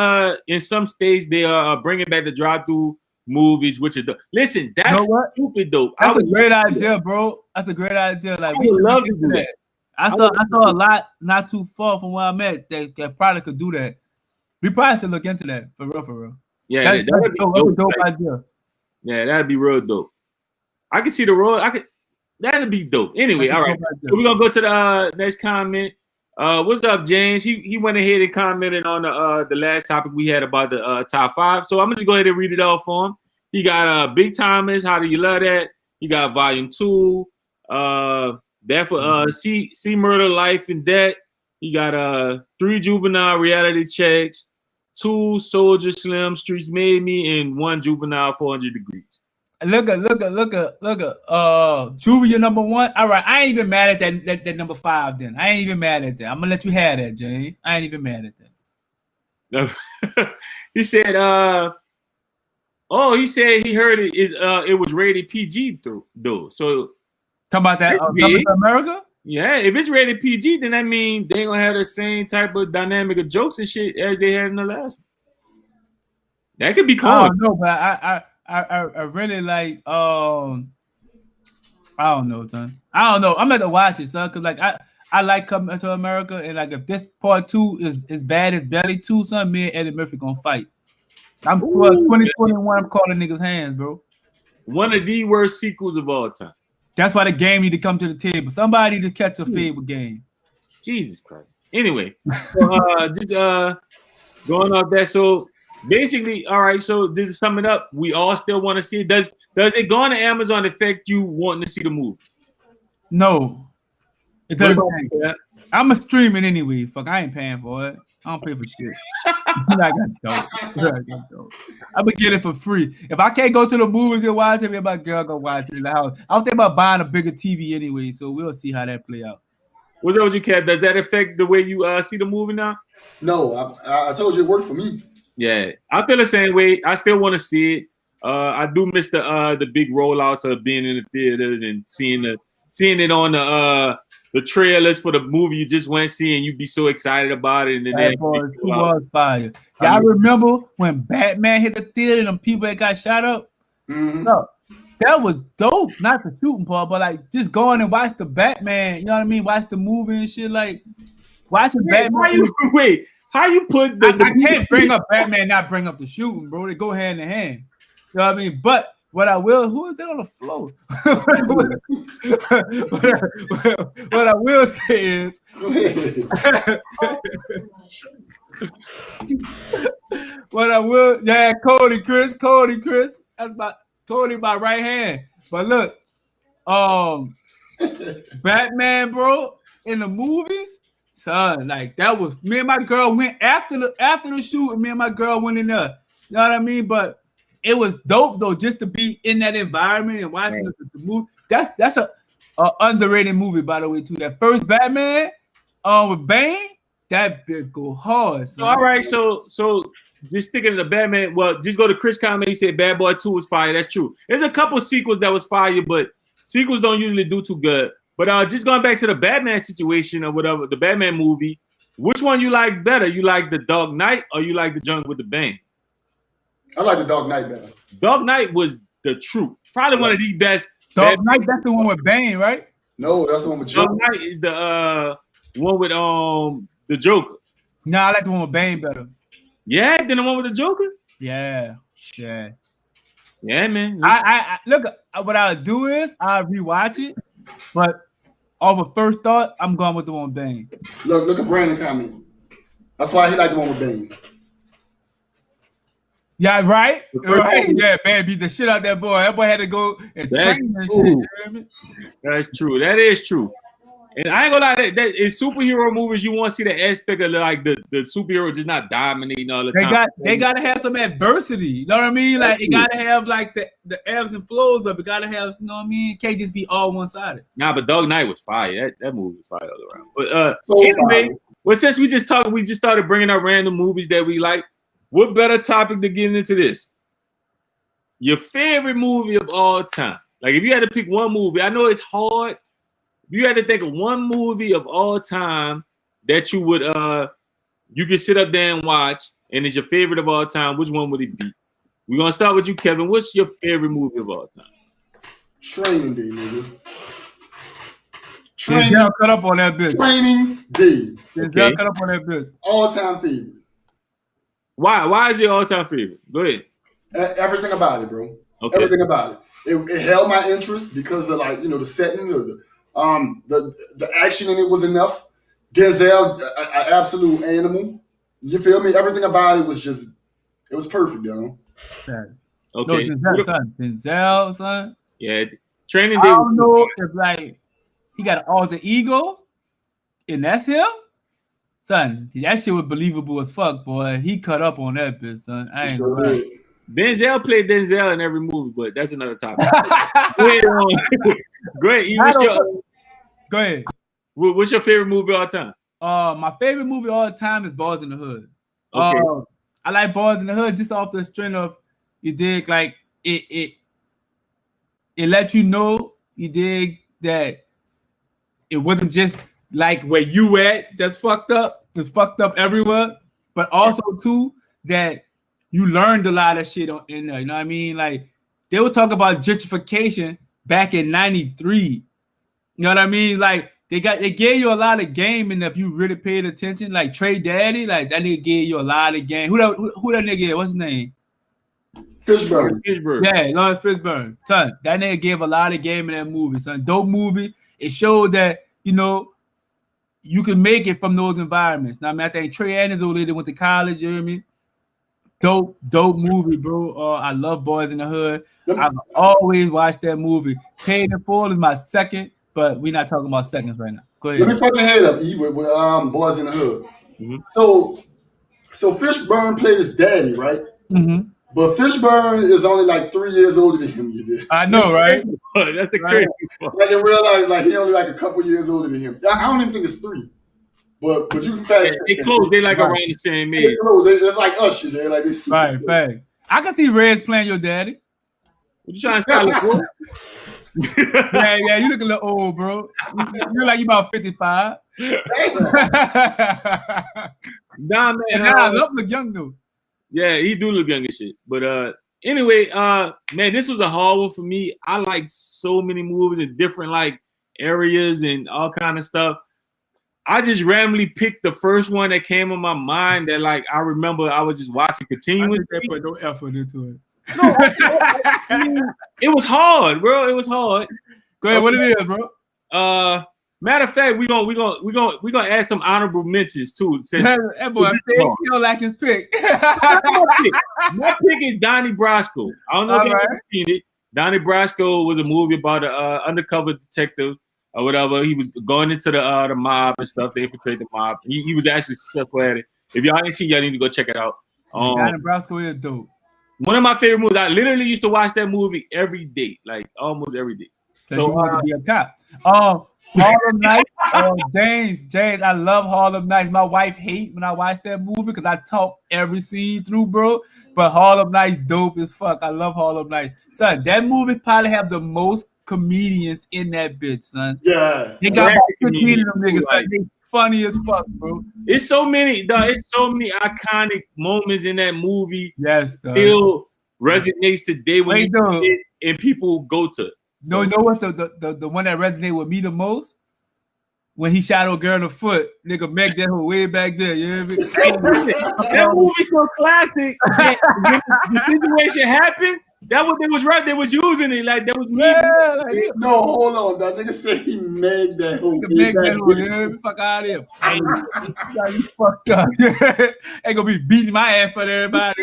in some states they are bringing back the drive-through movies, which is listen. That's stupid though. That's a great idea, bro. That's a great idea. Like we would love to do that. I saw a lot not too far from where I'm at that probably could do that. We probably should look into that for real. Yeah, that'd be dope idea. Yeah, that'd be real dope. I can see the role. That'd be dope. Anyway, all right. So we're gonna go to the next comment. What's up, James? He went ahead and commented on the last topic we had about the top 5. So I'm gonna just go ahead and read it all for him. He got Big Timers. How do you love that? He got Volume 2. That for See Murder, Life and Debt. He got 3 Juvenile Reality Checks, 2 Soldier Slim, Streets Made Me, and 1 Juvenile 400 Degrees. Look at Juvia number 1. All right, I ain't even mad at that number 5 then. I ain't even mad at that. I'm gonna let you have that, James. I ain't even mad at that. No. He said he said he heard it was rated PG though. So talk about that Coming to America? Yeah, if it's rated PG, then that means they ain't gonna have the same type of dynamic of jokes and shit as they had in the last one. That could be cool. I don't know, but I really like I don't know, son. I don't know. I'm gonna watch it, son, because like I like Coming to America, and like if this part 2 is as bad as Belly 2, son, me and Eddie Murphy gonna fight. I'm 2021. I'm calling niggas hands, bro. One of the worst sequels of all time. That's why the game need to come to the table. Somebody to catch a favorite game. Jesus Christ. Anyway, so, just going off that. So basically, all right. So this is summing up. We all still want to see it. Does it go on to Amazon affect you wanting to see the movie? No, it doesn't. I'm a streaming anyway. Fuck, I ain't paying for it. I don't pay for shit. I got dope. I'm gonna get it for free. If I can't go to the movies and watch it, me and my girl go watch it in the house. I was thinking about buying a bigger TV anyway, so we'll see how that play out. What's up with you, Kat? Does that affect the way you see the movie now? No, I told you it worked for me. Yeah, I feel the same way. I still want to see it. I do miss the big rollouts of being in the theaters and seeing it on the trailers for the movie you just went to see, and you'd be so excited about it. And then that was fire. Y'all remember when Batman hit the theater and them people that got shot up? Mm-hmm. No, that was dope. Not the shooting part, but like just going and watch the Batman. You know what I mean? Watch the movie and shit. Like watching Batman. How you put I can't bring up Batman, not bring up the shooting, bro. They go hand in hand. You know what I mean? But what I will, who is that on the floor? what I will say is, Cody, Chris. That's Cody, my right hand. But look, Batman, bro, in the movies, son, like that was me and my girl went after the shoot, and me and my girl went in there. You know what I mean? But it was dope though, just to be in that environment and watching the movie. That's a underrated movie, by the way, too. That first Batman with Bane, that bit go hard. So, all right, so just sticking to the Batman. Well, just go to Chris comment. He said Bad Boy 2 was fire. That's true. There's a couple sequels that was fire, but sequels don't usually do too good. But just going back to the Batman situation or whatever, the Batman movie, which one you like better? You like the Dark Knight or you like the junk with the Bane? I like the Dark Knight better. Dark Knight was the truth. Probably one of the best. Dark Knight, that's the one with Bane, right? No, that's the one with Joker. Dark Knight is the one with the Joker. No, I like the one with Bane better. Yeah, than the one with the Joker? Yeah, man. I look, what I'll do is I'll rewatch it, but off of first thought, I'm going with the one with Bane. Look at Brandon comment. That's why he like the one with Bane. Yeah, right? Yeah, man, beat the shit out that boy. That boy had to go and train and shit. You know what I mean? That's true. That is true. And I ain't gonna lie, that in superhero movies, you want to see the aspect of like the superhero just not dominating all the time. They gotta have some adversity. You know what I mean? Like it gotta have like the ebbs and flows of it. Gotta have, you know what I mean? It can't just be all one-sided. Nah, but Dark Knight was fire. That movie was fire all around. But anyway, well, since we just started bringing up random movies that we like. What better topic to get into this? Your favorite movie of all time. Like if you had to pick one movie, I know it's hard. If you had to think of one movie of all time that you would you could sit up there and watch, and it's your favorite of all time, which one would it be? We're gonna start with you, Kevin. What's your favorite movie of all time? Training Day, nigga. Denzel cut up on that bitch. Training Day. Denzel cut up on that bitch. All time favorite. Why is your all-time favorite? Go ahead. Everything about it, bro. Okay. Everything about it. it held my interest because of like the setting, the action in it was enough. Denzel, an absolute animal. You feel me? Everything about it was just it was perfect, yo. Okay. No, Denzel, son. Yeah. Training I Day. don't know if like he got an alter ego, and that's him. Son, that shit was believable as fuck, boy. He cut up on that bitch, son. I ain't gonna lie. Denzel played Denzel in every movie, but that's another topic. Great. Go ahead. What's your favorite movie all time? My favorite movie all the time is Boys in the Hood. Okay. I like Boys in the Hood just off the strength of you dig like it let you know you dig that it wasn't just like where you at that's fucked up. It's fucked up everywhere, but also too that you learned a lot of shit in there. You know what I mean? Like they were talking about gentrification back in '93. You know what I mean? Like they gave you a lot of game, and if you really paid attention, like Trey Daddy, like that nigga gave you a lot of game. Who that nigga is? What's his name? Fishburne. Yeah, Lawrence Fishburne. Son, that nigga gave a lot of game in that movie. Son, dope movie. It showed that you can make it from those environments. Now, I mean, I think Trey Adams over there went to college. You know what I mean? Dope movie, bro. I love Boys in the Hood. I've always watched that movie. Paid in Full is my second, but we're not talking about seconds right now. Go ahead. Let me fucking head up, E, with Boys in the Hood. Mm-hmm. So Fishburne played his daddy, right? Mm-hmm. But Fishburne is only like 3 years older than him. You did. I know, right? That's the crazy part. Like in real life, like he only like a couple years older than him. I don't even think it's 3. But you can fact check. They close. They like around the same age. It's like Usher. They're like this. Right, fact. I can see Rez playing your daddy. What you trying to style it for? Yeah, you look a little old, bro. You look like you about 55. Nah, man. I love look young though. Yeah, he do look young as shit. But anyway, man, this was a hard one for me. I like so many movies in different like areas and all kind of stuff. I just randomly picked the first one that came in my mind that like I remember I was just watching continuously. I put no effort into it. No, it was hard, bro. It was hard. Go ahead, what it is, bro? Matter of fact, we're gonna add some honorable mentions too. Since that boy still like his pick. My pick is Donnie Brasco. I don't know if you've seen it. Donnie Brasco was a movie about an undercover detective or whatever. He was going into the mob and stuff. They infiltrate the mob. He was actually successful at it. If y'all ain't seen, y'all need to go check it out. Donnie Brasco is dope. One of my favorite movies. I literally used to watch that movie every day, like almost every day. So you want to be a cop. Harlem Nights. James, I love Harlem Nights. My wife hate when I watch that movie because I talk every scene through, bro. But Harlem Nights dope as fuck. I love Harlem Nights. Son, that movie probably have the most comedians in that bitch, son. Yeah. They got about 15 of them niggas. Son. They funny as fuck, bro. It's so many, dog. It's so many iconic moments in that movie. Yes, still resonates today when you see it and people go to it. No, you know what the one that resonated with me the most? When he shot a girl in the foot, nigga make that whole way back there. You hear me? That movie's so classic. The situation happened. That what they was right. They was using it like that was me. Yeah, like, no, hold on. That nigga said he made that whole. Make that whole. Yeah, fuck out of here. You fucked up. Ain't gonna be beating my ass for everybody.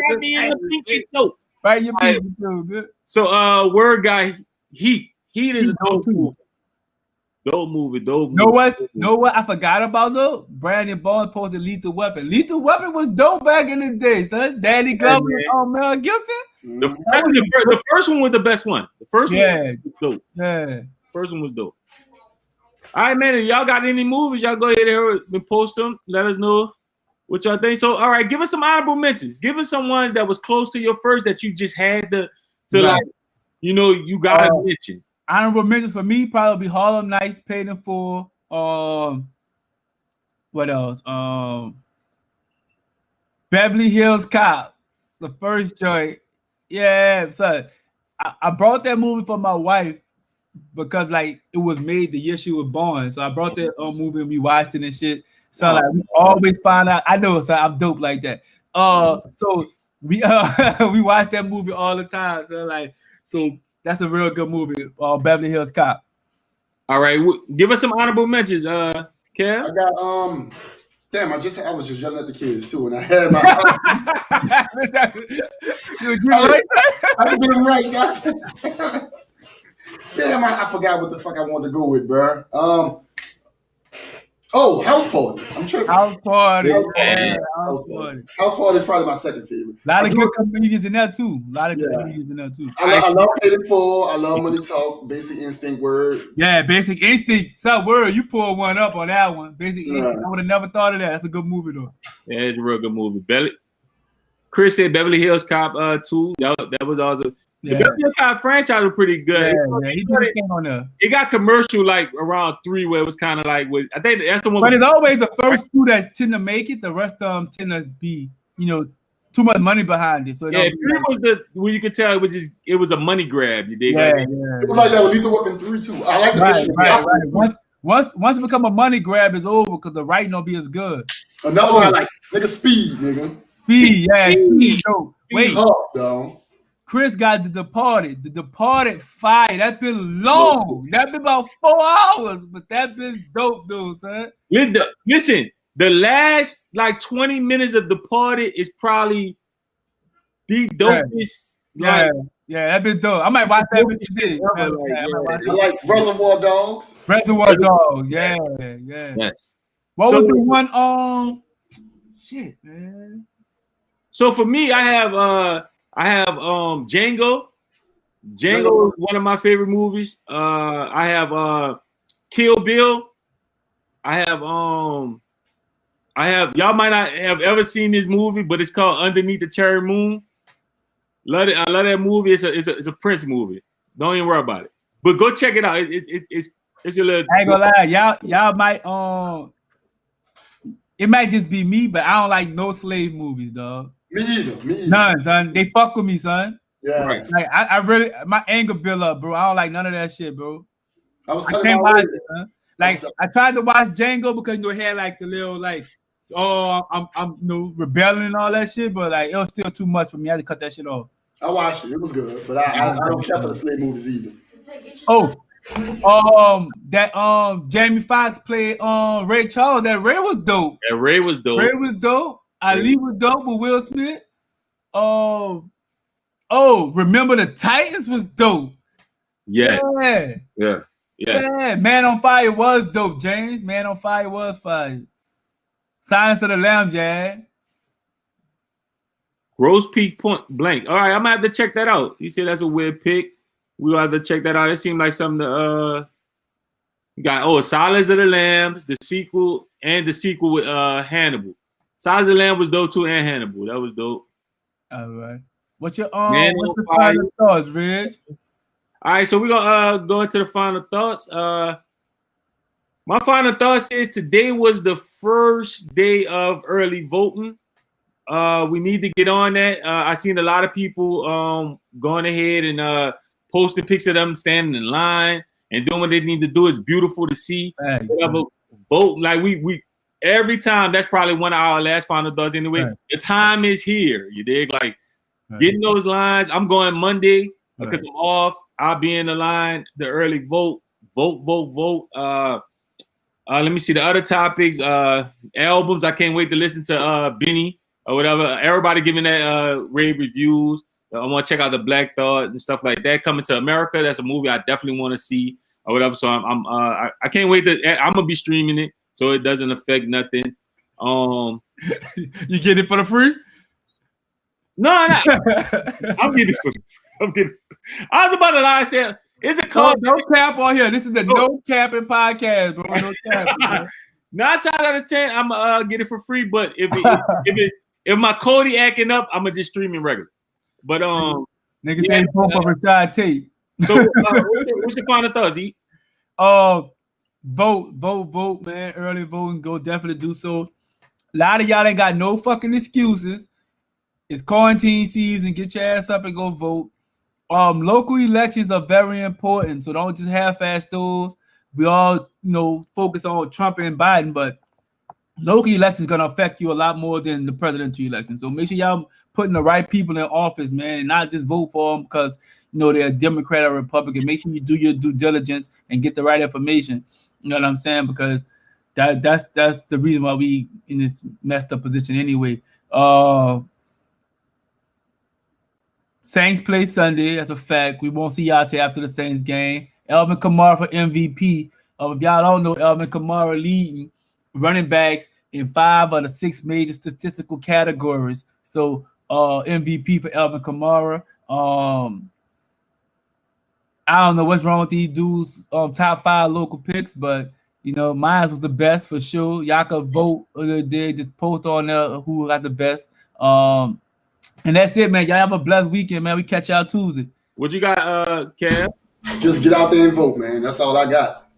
Right, you beating too. So, word guy, Heat is a dope movie. Dope movie. Know what? I forgot about though. Brandon Bond posted Lethal Weapon. Lethal Weapon was dope back in the day, son. Danny Glover and Mel Gibson. The first one was the best one. The first one was dope. Yeah. First one was dope. All right, man. If y'all got any movies, y'all go ahead and post them. Let us know what y'all think. So, all right, give us some honorable mentions. Give us some ones that was close to your first that you just had to like, you gotta mention. Honorable mentions for me probably be Harlem Nights, Paid in Full. What else? Beverly Hills Cop, the first joint. Yeah, so I brought that movie for my wife because like it was made the year she was born. So I brought that movie and we watched it and shit. So like we always find out. I know, so I'm dope like that. So we we watch that movie all the time. So That's a real good movie. Beverly Hills Cop. All right, give us some honorable mentions, Kev. I got damn, I was just yelling at the kids too, and I had my I didn't get them right. Damn, I forgot what the fuck I wanted to go with, bro. House Party. I'm tripping. House Party. House Party is probably my second favorite. A lot of good comedians in there too. I love Paid in Full. I love Money Talk. Basic Instinct. Word. Yeah, Basic Instinct. So word, you pulled one up on that one. Basic Instinct. I would have never thought of that. That's a good movie though. Yeah, it's a real good movie. Chris said Beverly Hills Cop 2. That was also. The Beverly Hills Cop franchise was pretty good. Yeah, he came on there. It got commercial like around 3 where it was kind of like I think that's the one. But it's always the first 2 that tend to make it. The rest of them tend to be, too much money behind it. So 3 was where you could tell it was a money grab. You dig? It was like that with Lethal Weapon 3 too. I like that. Right. Once it become a money grab, it's over because the writing don't be as good. Another one I like, Speed, nigga. Speed. Wait, up, dog. Chris got The Departed. The Departed fire. That been long. That been about 4 hours, but that been dope, dude, son. Listen, the last like 20 minutes of Departed is probably the dopest. Yeah, that been dope. I might watch that with you. I like Reservoir Dogs. Reservoir Dogs. Yeah. Yes. What was the one? Shit, man. So for me, I have Django. Django is one of my favorite movies. I have Kill Bill. I have y'all might not have ever seen this movie, but it's called Underneath the Cherry Moon. I love that movie. It's a Prince movie. Don't even worry about it. But go check it out. It's your little. I ain't gonna lie, y'all might it might just be me, but I don't like no slave movies, dog. Me either. None, son. They fuck with me, son. Yeah. Right. Like I really my anger build up, bro. I don't like none of that shit, bro. I can't watch it, son. Like I tried to watch Django because it had like the little I'm rebelling and all that shit, but like it was still too much for me. I had to cut that shit off. I watched it. It was good, but I don't care for the slave movies either. Jamie Foxx played Ray Charles. That Ray was dope. Ray was dope. Ali was dope with Will Smith. Remember the Titans was dope. Yeah. Man on Fire was dope, James. Man on Fire was fire. Silence of the Lambs, yeah. Rose Peak Point Blank. All right, I'm gonna have to check that out. You said that's a weird pick. We'll have to check that out. It seemed like something to you got Silence of the Lambs, the sequel with Hannibal. Silence of the Lambs was dope too, and Hannibal. That was dope. All right. What's your final thoughts, Reg? All right, so we're gonna go into the final thoughts. My final thoughts is today was the first day of early voting. We need to get on that. I seen a lot of people going ahead and posting pictures of them standing in line and doing what they need to do. It's beautiful to see. Whatever vote, like we every time. That's probably one of our last final thoughts anyway. Right. The time is here. You dig? Like getting those lines. I'm going Monday because I'm off. I'll be in the line. The early vote. Vote. Let me see the other topics. Albums. I can't wait to listen to Benny or whatever. Everybody giving that rave reviews. I want to check out the Black Thought and stuff like that. Coming to America. That's a movie I definitely want to see or whatever. So I can't wait to. I'm gonna be streaming it so it doesn't affect nothing. You get it for the free? No. I'm getting it for. I was about to lie. I said, is it called no cap on here? This is the no capping podcast, bro. No cap. 9 times out of 10, I'm gonna get it for free. But if my Cody acting up, I'm gonna just stream it regular. But niggas say both of Rashad Tate. So what's your final thoughts, E? Vote, man. Early voting, go definitely do so. A lot of y'all ain't got no fucking excuses. It's quarantine season. Get your ass up and go vote. Local elections are very important, so don't just half-ass those. We all, focus on Trump and Biden, but local elections gonna affect you a lot more than the presidential election. So make sure y'all putting the right people in office, man, and not just vote for them because they're a Democrat or Republican. Make sure you do your due diligence and get the right information. You know what I'm saying? Because that's the reason why we in this messed up position anyway. Saints play Sunday. That's a fact. We won't see y'all till after the Saints game. Alvin Kamara for MVP. If y'all don't know, Alvin Kamara leading running backs in 5 of the 6 major statistical categories. So MVP for Alvin Kamara. I don't know what's wrong with these dudes' top 5 local picks, but mine was the best for sure. Y'all can vote there, just post on there who got the best. And that's it, man. Y'all have a blessed weekend, man. We catch y'all Tuesday. What you got, Kev? Just get out there and vote, man. That's all I got.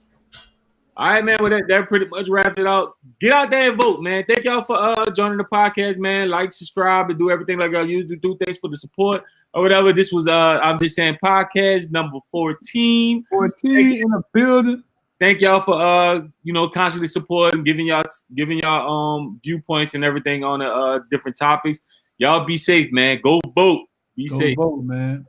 All right, man. Well, that pretty much wraps it out. Get out there and vote, man. Thank y'all for joining the podcast, man. Like, subscribe, and do everything like y'all usually do. Thanks for the support or whatever. This was I'm Just Saying podcast number 14. 14 in the building. Thank y'all for constantly supporting, giving y'all viewpoints and everything on the different topics. Y'all be safe, man. Go vote. Be safe. Go vote, man.